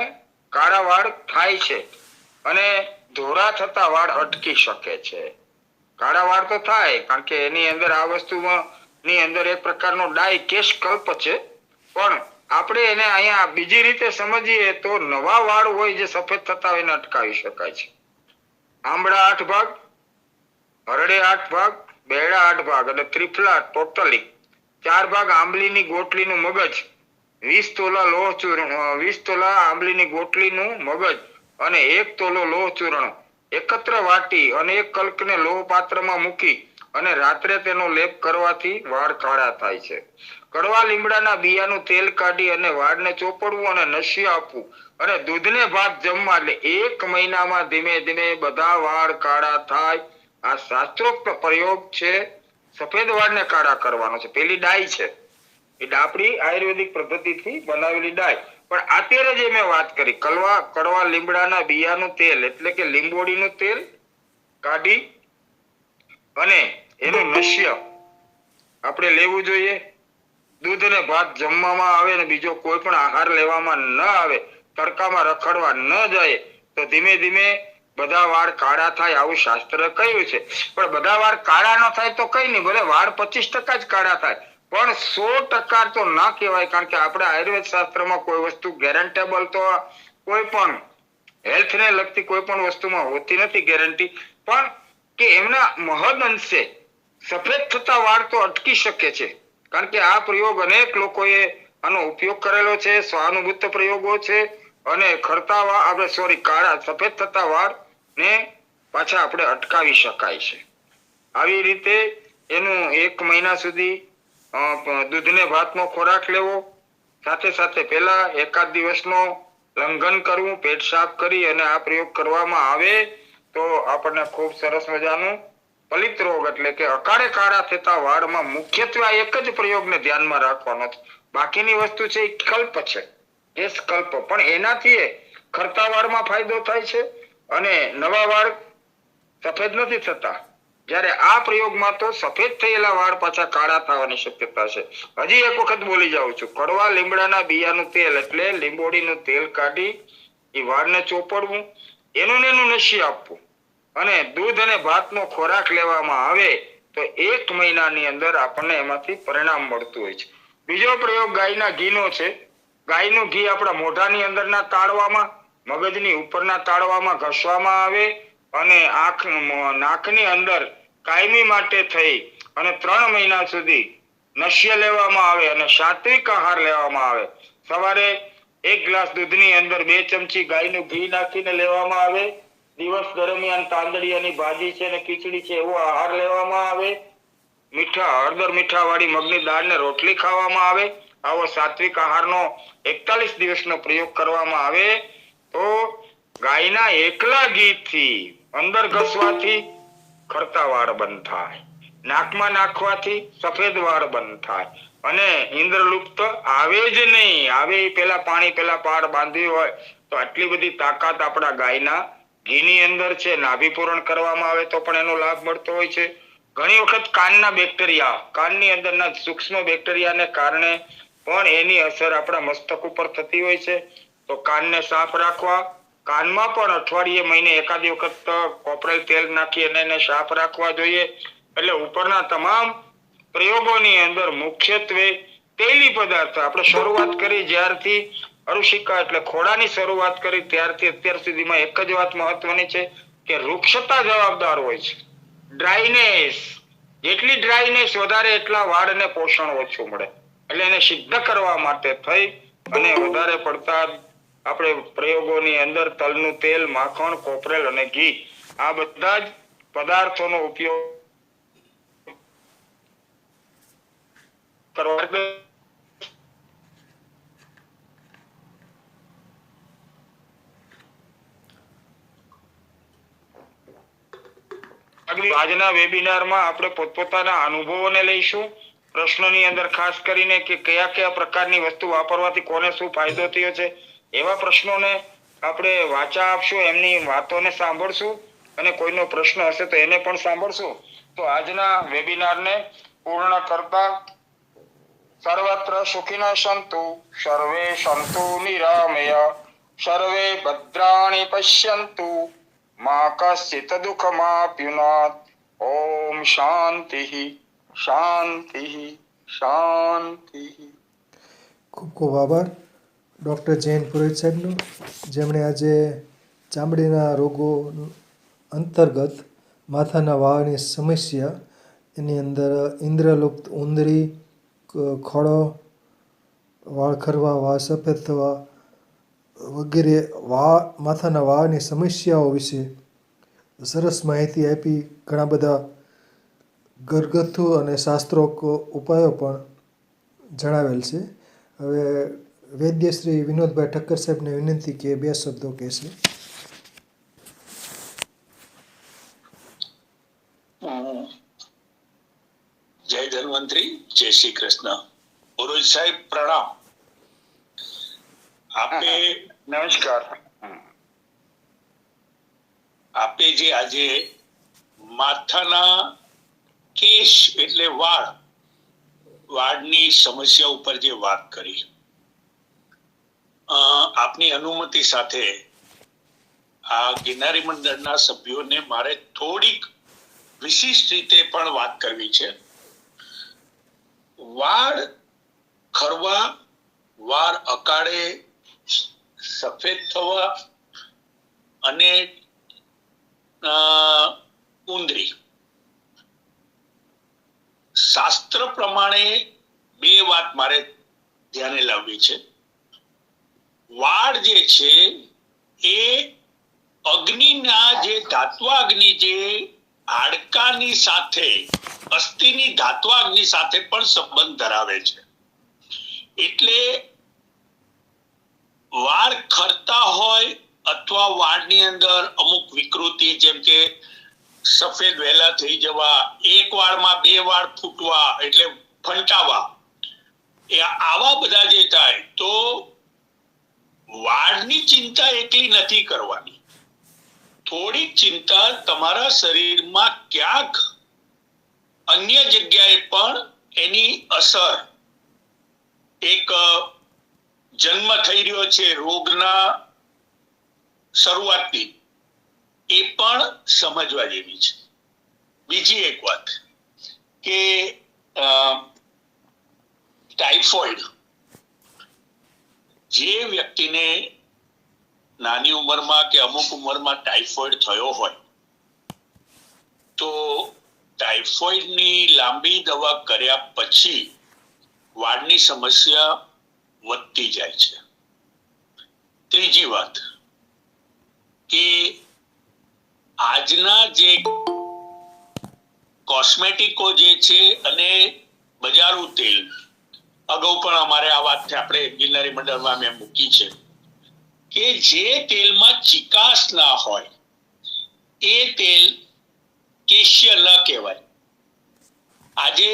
કાળા વાળ થાય છે અને ધોરા થતા વાળ અટકી શકે છે. કાળા વાળ તો થાય કારણ કે એની અંદર આ વસ્તુમાં ની અંદર એક પ્રકારનો ડાય કેશ કલ્પ છે, પણ આપણે એને અહીંયા બીજી રીતે સમજીએ તો નવા વાળ હોય જે સફેદ થતા હોય એને અટકાવી શકાય છે. આંબળા 8 ભાગ, હરડે 8 ભાગ, બેડા 8 ભાગ અને ત્રિફલા ટોટલી 4 ભાગ આંબલીની ગોટલીનું મગજ, 20 તોલા લોહ ચૂર્ણ, 20 તોલા આંબલીની ગોટલીનું મગજ અને 1 તોલો લોહ ચૂર્ણ એકત્ર વાટી અને એક કલ્કને લોહ પાત્રમાં મૂકી અને રાત્રે તેનો લેપ કરવાથી વાળ કાળા થાય છે. કડવા લીમડાના બિયાનું તેલ કાઢી અને વાળને ચોપડવું અને નશિયા આપવું અને દૂધને ભાત જમવા, એટલે 1 મહિનામાં ધીમે ધીમે બધા વાળ કાળા થાય. આ શાસ્ત્રોક્ત પ્રયોગ છે. સફેદ વાળને કાળા કરવાનો છે. પેલી ડાય છે એ આપણી આયુર્વેદિક પદ્ધતિથી બનાવેલી ડાય, પણ અત્યારે જે મેં વાત કરી કડવા લીમડાના બિયાનું તેલ એટલે કે લીંબોડીનું તેલ કાઢી અને એનું નશ્ય આપણે લેવું જોઈએ. દૂધ અને ભાત જમવામાં આવે ને બીજો કોઈ પણ આહાર લેવામાં ન આવે, તડકામાં રખડવા ન જાય, તો ધીમે ધીમે બધા વાળ કાળા થાય આવું શાસ્ત્ર કહ્યું છે. પણ બધા વાળ કાળા ન થાય તો કઈ નહીં, ભલે વાળ 25% જ કાળા થાય, પણ 100% તો ના કહેવાય. કારણ કે આપણે આયુર્વેદ શાસ્ત્રમાં કોઈ વસ્તુ ગેરંટેબલ તો કોઈ પણ હેલ્થને લગતી કોઈ પણ વસ્તુમાં હોતી નથી ગેરંટી, પણ કે એમના મહદ અંશે સફેદ થતા વાળ તો અટકી શકે છે. કારણ કે આ પ્રયોગ અનેક લોકોએ આનો ઉપયોગ કરેલો છે, સ્વાનુભૂત પ્રયોગો છે, અને ખરતા વાળ આપણે કાળા સફેદ થતા વાળ ને પાછા આપણે અટકાવી શકાય છે. આવી રીતે એનું 1 મહિના સુધી દૂધને ભાતનો ખોરાક લેવો, સાથે સાથે પહેલા એકાદ દિવસનો લંઘન કરવું, પેટ સાફ કરી અને આ પ્રયોગ કરવામાં આવે તો આપણને ખૂબ સરસ મજાનું પલિત રોગ એટલે કે અકાળે કાળા થતા વાળમાં મુખ્યત્વે આ એક જ પ્રયોગને ધ્યાનમાં રાખવાનો છે. બાકીની વસ્તુ છે એ કલ્પ છે, કેશ કલ્પ, પણ એનાથી ખરતા વાળમાં ફાયદો થાય છે અને નવા વાળ સફેદ નથી થતા. જ્યારે આ પ્રયોગમાં તો સફેદ થયેલા વાળ પાછા કાળા થવાની શક્યતા છે. હજી એક વખત બોલી જાઉં છું, કડવા લીમડાના બિયાનું તેલ એટલે લીંબોડીનું તેલ કાઢી એ વાળને ચોપડવું, એનું નશી આપવું અને દૂધ અને ભાતનો ખોરાક લેવામાં આવે તો 1 મહિનાની અંદર આપણને એમાંથી પરિણામ મળતું હોય છે. બીજો પ્રયોગ ગાયના ઘીનો છે. ગાયનું ઘી આપણા મોઢાની અંદરના તાળવામાં, મગજની ઉપરના તાળવામાં ઘસવામાં આવે અને નાકની અંદર કાયમી માટે થઈ અને 3 મહિના સુધી નશ્ય લેવામાં આવે અને સાત્વિક આહાર લેવામાં આવે. સવારે 1 ગ્લાસ દૂધની અંદર 2 ચમચી ગાયનું ઘી નાખીને લેવામાં આવે. દિવસ દરમિયાન તાંદળિયાની ભાજી છે ને ખીચડી છે એવો આહાર લેવામાં આવે. હળદર મીઠા વાળી મગની દાળને રોટલી ખાવામાં આવે. આવો સાત્વિક આહારનો 41 દિવસનો પ્રયોગ કરવામાં આવે તો ગાયના એકલા ઘીથી અંદર ઘસવાથી ખરતા વાળ બંધ થાય, નાકમાં નાખવાથી સફેદ વાળ બંધ થાય અને ઇન્દ્રલુપ્ત આવે જ નહીં. આવે પેલા પાણી પેલા પાડ બાંધ્યું હોય તો આટલી બધી તાકાત આપણા ગાયના ઘીની અંદર છે. નાભી પૂરણ કરવામાં આવે તો પણ એનો લાભ મળતો હોય છે. ઘણી વખત કાનના બેક્ટેરિયા, કાનની અંદરના સૂક્ષ્મ બેક્ટેરિયાને કારણે પણ એની અસર આપણા મસ્તક ઉપર થતી હોય છે. તો કાનને સાફ રાખવા, કાનમાં પણ અઠવાડિયે મહિને એકાદ વખત કોપરેલ તેલ નાખી અને એને સાફ રાખવા જોઈએ. એટલે ઉપરના તમામ પ્રયોગોની અંદર મુખ્યત્વે તેલી પદાર્થ આપણે શરૂઆત કરી જ્યારથી અરુશિકા એટલે ખોડાની શરૂઆત કરી ત્યારથી અત્યાર સુધીમાં એક જ વાત મહત્વની છે કે વૃક્ષતા જવાબદાર હોય છે. ડ્રાયનેસ, જેટલી ડ્રાયનેસ વધારે એટલા વાળને પોષણ ઓછું મળે. એટલે એને સિદ્ધ કરવા માટે થઈ અને વધારે પડતા આપણે પ્રયોગોની અંદર તલનું તેલ, માખણ, કોપરેલ અને ઘી આ બધા જ પદાર્થોનો ઉપયોગ કરવા. આજના વેબિનારમાં આપણે પોતપોતાના અનુભવોને લઈશું. પ્રશ્નોની અંદર ખાસ કરીને કે કયા કયા પ્રકારની વસ્તુ વાપરવાથી કોને શું ફાયદો થયો છે એવા પ્રશ્નોને આપણે વાચા આપશું, એમની વાતોને સાંભળશું અને કોઈનો પ્રશ્ન હશે તો એને પણ સાંભળશું. તો આજના વેબિનારને પૂર્ણ કરતા સર્વત્ર સુખિનઃ સંતુ સર્વે સંતુ નિરામય સર્વે ભદ્રાણિ પશ્યન્તુ મા કશ્ચિત દુઃખમાપ્યુનાથ. ઓમ શાંતિ શાંતિ શાંતિ. ખૂબ ખૂબ આભાર ડૉક્ટર જૈન પુરોહિત સાહેબનો, જેમણે આજે ચામડીના રોગો અંતર્ગત માથાના વાળની સમસ્યા, એની અંદર ઇન્દ્રલુપ્ત, ઉંદરી, ખોડો, વાળ ખરવા, વાળ સફેદ થવા વગેરે માથાના વાળની સમસ્યાઓ વિશે સરસ માહિતી આપી. ઘણા બધા ઘરગથ્થુ અને શાસ્ત્રોક્ત ઉપાયો પણ જણાવેલ છે. હવે વૈદ્ય શ્રી વિનોદભાઈ ઠક્કર સાહેબને વિનંતી કે 2 શબ્દો કહેશે. જય ધન્વંતરી, જય શ્રી કૃષ્ણ. પુરોહિત સાહેબ પ્રણામ. આપે નમસ્કાર. આપે જે આજે માથાના કેશ એટલે વાળ વાળની સમસ્યા ઉપર જે વાત કરી, આપની અનુમતિ સાથે આ ગિરનારી મંડળના સભ્યોને મારે થોડીક વિશિષ્ટ રીતે પણ વાત કરવી છે. વાળ ખરવા, વાળ અકાળે, સફેદ થવા અને ઉંદરી, શાસ્ત્ર પ્રમાણે બે વાત મારે ધ્યાને લાવવી છે. વાળ જે છે એ અગ્નિના જે ધાત્વાગ્નિ જે હાડકાની સાથે, અસ્થિની ધાત્વાગ્નિ સાથે પણ સંબંધ ધરાવે છે. એટલે વાળ ખરતા હોય અથવા વાળની અંદર અમુક વિકૃતિ, જેમ કે સફેદ વહેલા થઈ જવા, એક વાળમાં બે વાળ ફૂટવા એટલે ફંટાવા, એ આવા બધા જે થાય તો વાળની ચિંતા એકલી નથી કરવાની. થોડીક ચિંતા તમારા શરીરમાં ક્યાંક અન્ય જગ્યાએ પણ એની અસર, એક જન્મ થઈ રહ્યો છે રોગના શરૂઆતથી, એ પણ સમજવા જેવી છે. બીજી એક વાત કે ટાઇફોઇડ, જે વ્યક્તિને નાની ઉંમરમાં કે અમુક ઉંમરમાં ટાઇફોઇડ થયો હોય તો ટાઇફોઇડની લાંબી દવા કર્યા પછી વાળની સમસ્યા વધતી જાય છે. ત્રીજી વાત કે આજના જે કોસ્મેટિકો જે છે અને બજારું તેલ, અગાઉ પણ અમારે આ વાત આપણે ગિરનારી મંડળમાં મેં મૂકી છે કે જે તેલમાં ચિકાસ ના હોય એ તેલ કેશ્ય ન કહેવાય. આજે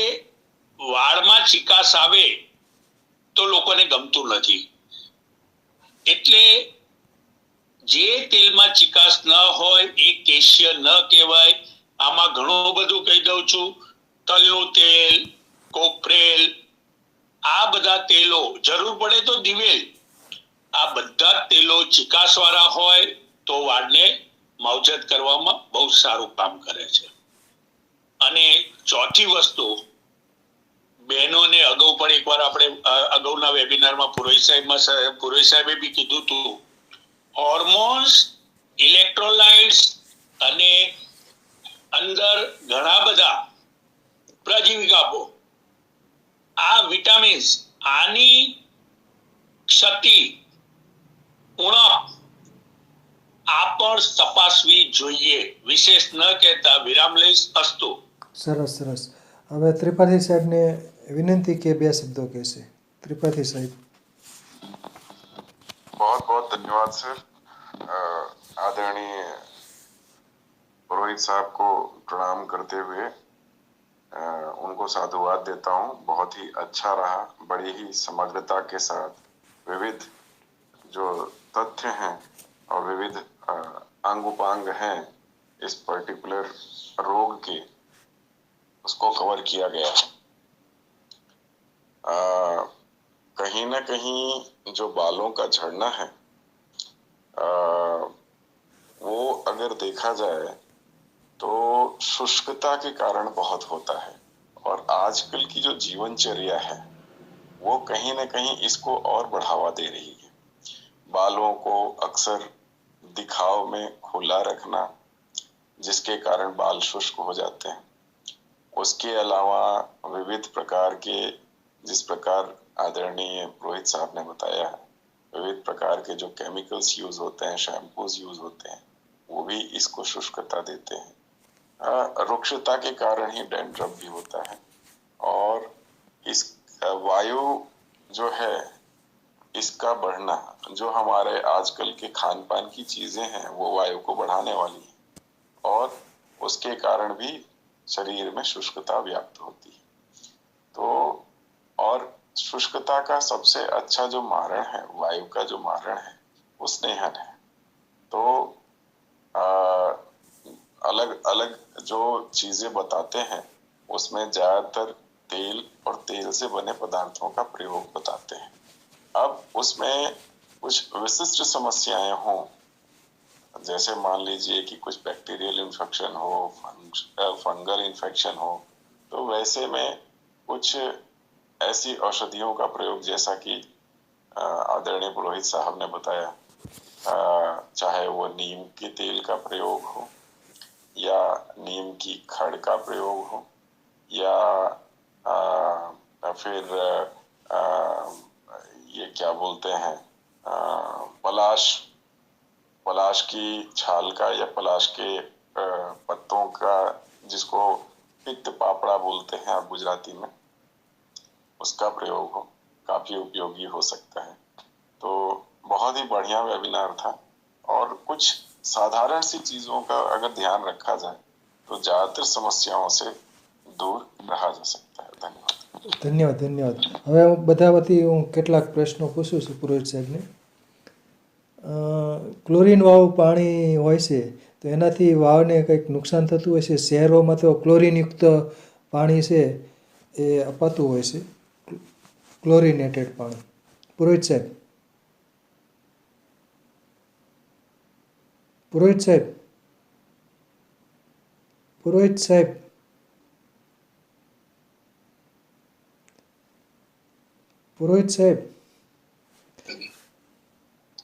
વાળમાં ચિકાસ આવે તો લોકોને ગમતું નથી, એટલે જે તેલમાં ચિકાસ ન હોય એ કેશ્ય ન કહેવાય. આમાં ઘણું બધું કહી દઉં છું. તલનું તેલ, કોપરેલ, આ બધા તેલો, જરૂર પડે તો દિવેલ, આ બધા તેલો ચિકાસ વાળા હોય તો વાળને માવજત કરવામાં બહુ સારું કામ કરે છે. અને ચોથી વસ્તુ, બહેનોને અગાઉ પણ એકવાર આપણે અગાઉના વેબિનારમાં પુરોહિત સાહેબે બી કીધું હતું, હોર્મોન્સ, ઇલેક્ટ્રોલાઇટ્સ અને અંદર ઘણા બધા પ્રજીવિકાઓ, આ વિટામિન્સ, આની ક્ષતિ, ઉણપ આ પણ તપાસવી જોઈએ. વિશેષ ન કહેતા વિરામ લઈશ. અસ્તુ. સરસ સરસ. હવે ત્રિપાઠી સાહેબને વિનંતી કે બે શબ્દો કહેશે. त्रिपाठी साहिब। बहुत बहुत धन्यवाद सर। आदरणीय पुरोहित साहब को प्रणाम करते हुए उनको साधुवाद देता हूँ। बहुत ही अच्छा रहा, बड़ी ही समग्रता के साथ विविध जो तथ्य हैं और विविध अंग उपांग हैं इस पर्टिकुलर रोग के, उसको कवर किया गया है। कहीं न कहीं जो बालों का झड़ना है वो अगर देखा जाए तो शुष्कता के कारण बहुत होता है, और आजकल की जो जीवनचर्या है वो कहीं न कहीं इसको और बढ़ावा दे रही है। बालों को अक्सर दिखाव में खुला रखना, जिसके कारण बाल शुष्क हो जाते हैं। उसके अलावा विविध प्रकार के, जिस प्रकार आदरणीय पुरोहित साहब ने बताया है, विविध प्रकार के जो केमिकल्स यूज होते हैं, शैम्पूज यूज होते हैं, वो भी इसको शुष्कता देते हैं। रुक्षता के कारण ही डैंड्रफ भी होता है, और इस वायु जो है इसका बढ़ना, जो हमारे आजकल के खान पान की चीजें हैं वो वायु को बढ़ाने वाली है, और उसके कारण भी शरीर में शुष्कता व्याप्त होती है। तो और शुष्कता का सबसे अच्छा जो मारण है, वायु का जो मारण है, वो स्नेहन है। तो अलग अलग जो चीजें बताते हैं उसमें ज्यादातर तेल और तेल से बने पदार्थों का प्रयोग बताते हैं। अब उसमें कुछ विशिष्ट समस्याएं हों, जैसे मान लीजिए कि कुछ बैक्टीरियल इन्फेक्शन हो, फंगल इन्फेक्शन हो, तो वैसे में कुछ ऐसी औषधियों का प्रयोग, जैसा कि आदरणीय पुरोहित साहब ने बताया, चाहे वो नीम के तेल का प्रयोग हो या नीम की खड़ का प्रयोग हो या फिर ये क्या बोलते हैं, पलाश की छाल का या पलाश के पत्तों का, जिसको पित्त पापड़ा बोलते हैं आप गुजराती में, उसका प्रयोग हो, काफी उपयोगी हो सकता है। तो बहुत ही बढ़िया वेबिनार था और कुछ साधारण सी चीजों का अगर ध्यान रखा जाए तो ज्यादातर समस्याओं से दूर रहा जा सकता है। धन्यवाद। ધન્યવાદ. હવે બધા વતી હું કેટલાક પ્રશ્નો પૂછું છું પુરોહિત સાહેબને. ક્લોરીન વાળું પાણી હોય છે તો એનાથી વાવને કંઈક નુકસાન થતું હોય છે? શહેરોમાં તો ક્લોરીનયુક્ત પાણી છે એ અપાતું હોય છે, ક્લોરિનેટેડ પાણી. પુરોહિત સાહેબ, પુરોહિત સાહેબ, પુરોહિત સાહેબ, પુરોહિત સાહેબ.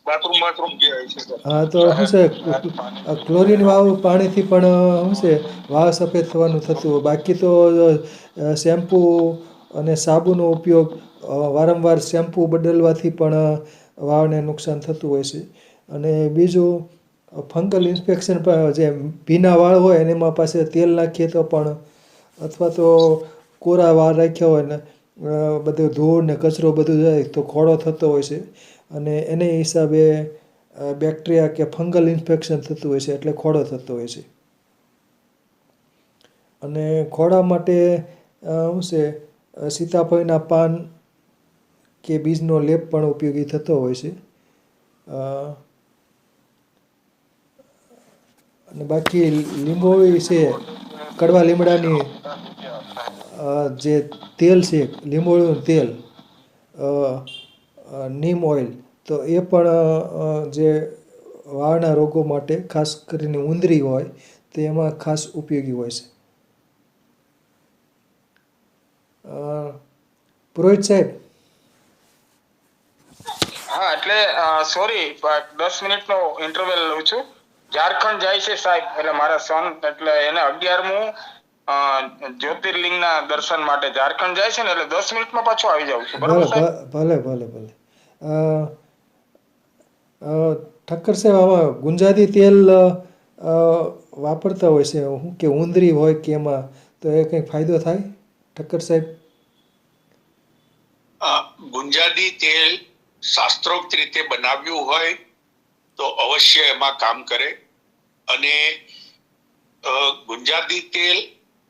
બાથરૂમ ગયા છે સર. હા, તો શું છે, ક્લોરીન વાળું પાણીથી પણ શું છે વાળ સફેદ થવાનું થતું હોય. બાકી તો શેમ્પૂ અને સાબુનો ઉપયોગ વારંવાર શેમ્પૂ બદલવાથી પણ વાળને નુકસાન થતું હોય છે. અને બીજું ફંગલ ઇન્ફેક્શન પણ, જે ભીના વાળ હોય અને એમાં પાસે તેલ નાખીએ તો પણ, અથવા તો કોરા વાળ રાખ્યા હોય ને બધું ધૂળ ને કચરો બધું જાય તો ખોડો થતો હોય છે અને એને હિસાબે બેક્ટેરિયા કે ફંગલ ઇન્ફેક્શન થતું હોય છે, એટલે ખોડો થતો હોય છે. અને ખોડા માટે શું છે, સીતાફળના પાન કે બીજનો લેપ પણ ઉપયોગી થતો હોય છે. અને બાકી લીંબોળી છે, કડવા લીમડાની જે તેલ છે, લીંબોળીનું તેલ, નીમ ઓઇલ, તો એ પણ જે વાળના રોગો માટે, ખાસ કરીને ઉંદરી હોય તો એમાં ખાસ ઉપયોગી હોય છે. પુરોહિત સાહેબ. હા, એટલે સોરી, 10 મિનિટનો ઇન્ટરવેલ લઉં છું. ઝારખંડ જાય છે સાહેબ, એટલે મારા સન, એટલે એને 11મું જ્યોતિર્લિંગના દર્શન માટે ઝારખંડ જાય છે ને, એટલે 10 મિનિટમાં પાછો આવી જાઉં છું. બરાબર સાહેબ? ભલે ભલે ભલે. ઠક્કર સાહેબ, આમાં ગુંજાદી તેલ વાપરતા હોય છે, શું કે ઉંદરી હોય કે એમાં, તો એ કંઈ ફાયદો થાય ઠક્કર સાહેબ? ગુંજાદી તેલ શાસ્ત્રોક્ત રીતે બનાવ્યું હોય તો અવશ્ય એમાં કામ કરે. અને ગુંજાદી તેલ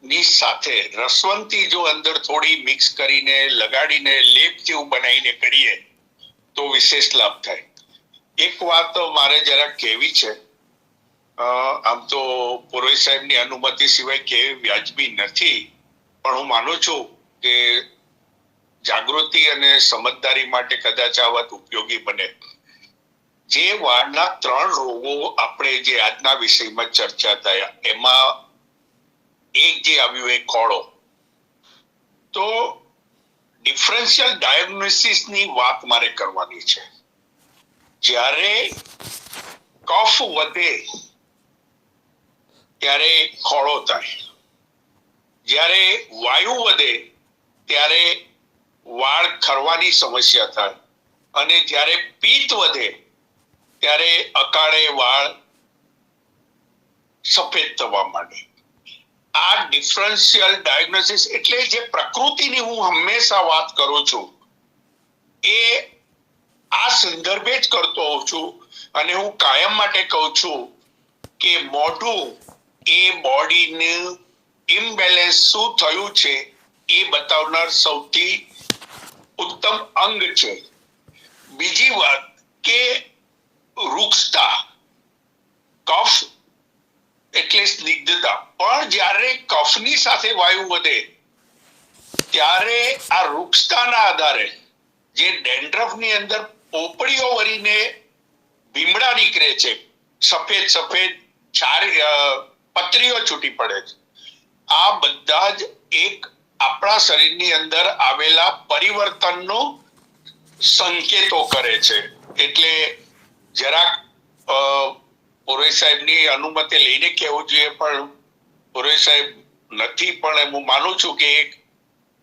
ની સાથે રસવંતી જો અંદર થોડી મિક્સ કરીને લગાડીને લેપ જેવું બનાવીને કરીએ તો વિશેષ લાભ થાય. એક વાત મારે જરા કહેવી છે, આમ તો પુરોહિત સાહેબની અનુમતિ સિવાય કેવી વ્યાજબી નથી, પણ હું માનું છું કે જાગૃતિ અને સમજદારી માટે કદાચ આ વાત ઉપયોગી બને. જે વાળના 3 રોગો આપણે જે આજના વિષયમાં ચર્ચા થયા એમાં એક જે આવ્યું એ ખોડો. તો ડિફરન્શિયલ ડાયગ્નોસિસ ની વાત મારે કરવાની છે. જ્યારે કફ વધે ત્યારે ખોડો થાય, જ્યારે વાયુ વધે ત્યારે વાળ ખરવાની સમસ્યા થાય, અને જ્યારે પિત્ત વધે ત્યારે અકાળે વાળ સફેદ થવા માંડે. આ ડિફરન્શિયલ ડાયગ્નોસિસ એટલે જે પ્રકૃતિની હું હંમેશા વાત કરું છું એ આ સંદર્ભે જ કરતો હોઉં છું. અને હું કાયમ માટે કહું છું કે મોઢું એ બોડીનું ઇમ્બેલેન્સ શું થયું છે એ બતાવનાર સૌથી ઉત્તમ અંગ છે. બીજી વાત કે રૂક્ષતા, કફ એટલે સ્નિગ્ધતા, પણ જ્યારે કફની સાથે વાયુ વધે ત્યારે આ વૃક્ષતાના આધારે જે ડેન્ડ્રફની અંદર પોપડીઓ વળીને ભીમડા નીકળે છે, સફેદ સફેદ પતરીઓ છૂટી પડે છે, આ બધા જ એક આપણા શરીરની અંદર આવેલા પરિવર્તનનો સંકેતો કરે છે. એટલે જરાક પુરોહિત સાહેબની અનુમતિ લઈને કહેવું જોઈએ, પણ પુરોહિત સાહેબ નથી, પણ હું માનું છું કે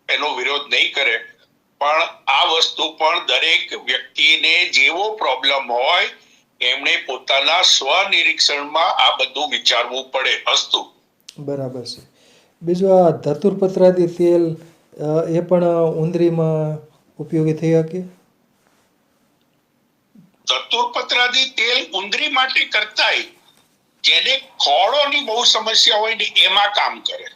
એનો વિરોધ નહીં કરે. પણ આ વસ્તુ પણ દરેક વ્યક્તિને જેવો પ્રોબ્લેમ હોય એમણે પોતાના સ્વનિરીક્ષણમાં આ બધું વિચારવું પડે. અસ્તુ. બરાબર છે. બીજું આ ધતુરપત્રાદી તેલ એ પણ ઉંદરીમાં ઉપયોગી થઈ શકે? ધતુરપત્રાદી તેલ ઉંદરી માટે કરતાય જેને ખોળોની બહુ સમસ્યા હોય ને એમાં કામ કરે.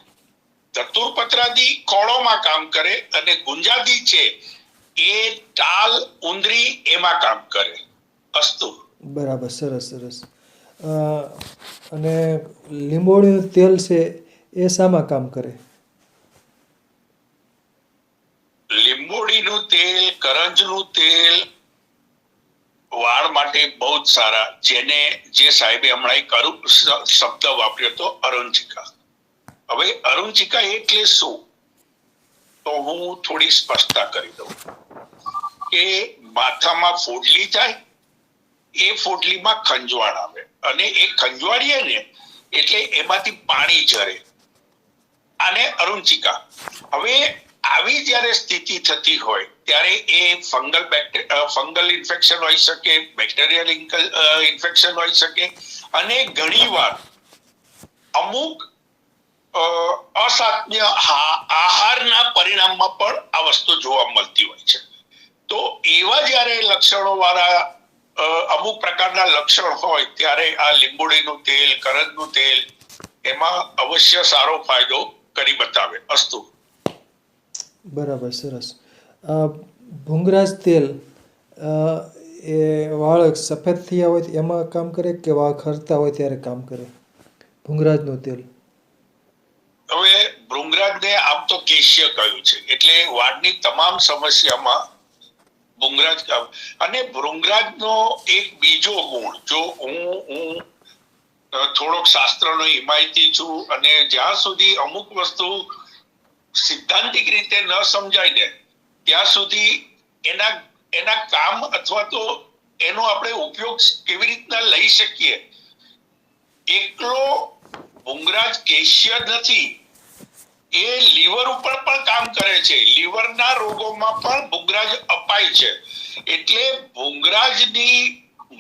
ધતુરપત્રાદી ખોળોમાં કામ કરે અને ગુંજાદી છે એ ટાલ, ઉંદરી એમાં કામ કરે. અસ્તુ. બરાબર, સરસ સરસ. અને લીંબોળીનું તેલ છે એ શામાં કામ કરે? લીંબોડીનું તેલ, કરંજનું તેલ વાળ માટે બહુ જ સારા. જેને જે સાહેબે હમણાં એક શબ્દ વાપર્યો હતો, અરુંચિકા. હવે અરુંચિકા એટલે શું, તો હું થોડી સ્પષ્ટતા કરી દઉં કે માથામાં ફોડલી થાય, એ ફોડલીમાં ખંજવાળ આવે અને એ ખંજવાળીએ ને એટલે એમાંથી પાણી ઝરે, આને અરુંચિકા. હવે આવી જ્યારે સ્થિતિ થતી હોય ત્યારે એ ફંગલ ઇન્ફેક્શન હોઈ શકે, બેક્ટેરિયલ ઇન્ફેક્શન હોઈ શકે, અને ઘણીવાર અમુક અસાત્મ્ય આહારના પરિણામમાં પણ આ વસ્તુ જોવા મળતી હોય છે. તો એવા જ્યારે લક્ષણો વાળા અમુક પ્રકારના લક્ષણ હોય ત્યારે આ લીંબોડીનું તેલ, કરંજનું તેલ એમાં અવશ્ય સારો ફાયદો કરી બતાવે. અસ્તુ. બરાબર, સરસ. ભૃંગરાજ તેલ એ વાળ સફેદ થયા હોય એમાં કામ કરે કે વાળ ખરતા હોય ત્યારે કામ કરે ભૃંગરાજનું તેલ? હવે ભૃંગરાજને આમ તો કેશ્ય કહ્યું છે, એટલે વાળની તમામ સમસ્યામાં ભૃંગરાજ કામ. અને ભૃંગરાજનો એક બીજો ગુણ, જો હું થોડોક શાસ્ત્રનો હિમાયતી છું અને જ્યાં સુધી અમુક વસ્તુ સિદ્ધાંતિક રીતે ન સમજાય ને ત્યાં સુધી એના કામ અથવા તો એનો આપણે ઉપયોગ કેવી રીતના લઈ શકીએ. એકલો ભૃંગરાજ કેશ્ય નથી, એ લીવર ઉપર પણ કામ કરે છે. લીવરના રોગોમાં પણ ભૃંગરાજ અપાય છે. એટલે ભૃંગરાજની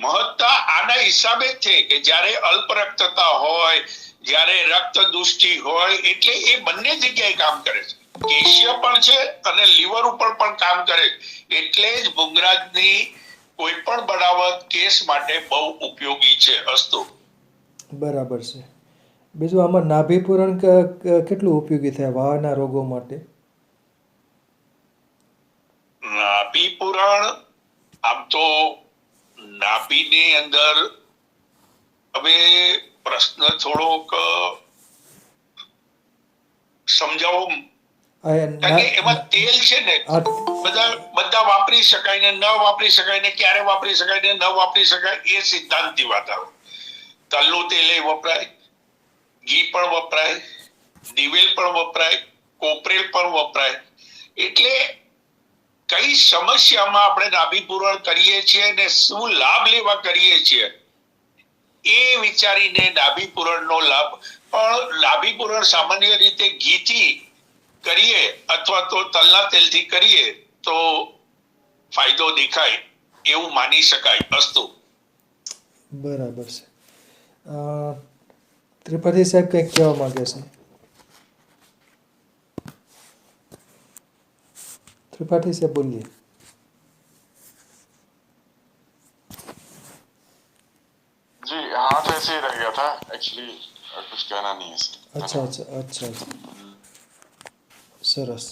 મહત્તા આના હિસાબે છે કે જ્યારે અલ્પ રક્તતા હોય, જ્યારે રક્ત દુષ્ટિ હોય, એટલે એ બંને જગ્યાએ કામ કરે છે. કેશ્ય પણ છે અને લીવર ઉપર પણ કામ કરે. એટલે જ ભૃંગરાજની કોઈ પણ બનાવટ કેસ માટે બહુ ઉપયોગી છે. અસ્તુ. બરાબર છે. બીજું આમાં નાભી પૂરણ કેટલું ઉપયોગી થાય વાળના રોગો માટે? નાભી પૂરણ આમ તો નાભીની અંદર હવે પ્રશ્ન થોડોક સમજાવો. એમાં તેલ છે ને બધા વાપરી શકાય ને ન વાપરી શકાય ને ક્યારે વાપરી શકાય ને ન વાપરી શકાય એ સિદ્ધાંતની વાત આવે. તલનું તેલ એ વપરાય, ઘી પણ વપરાય, દિવેલ પણ વપરાય, કોપરેલ પણ વપરાય. એટલે કઈ સમસ્યામાં આપણે નાભી પૂરણ કરીએ છીએ ને શું લાભ લેવા કરીએ છીએ એ વિચારીને નાભી પૂરણનો લાભ. પણ નાભી પૂરણ સામાન્ય રીતે ઘીથી કરીએ અથવા તો તલના તેલથી કરીએ તો ફાયદો દેખાય એવું માની શકાય. અસ્તુ. બરાબર છે. ત્રિપાઠી સાહેબ કંઈક કહેવા માંગે છે? त्रिपाठी से बोलिए। जी हाथ ऐसे ही रह गया था एक्चुअली, कुछ कहना नहीं है। अच्छा अच्छा अच्छा, सरस।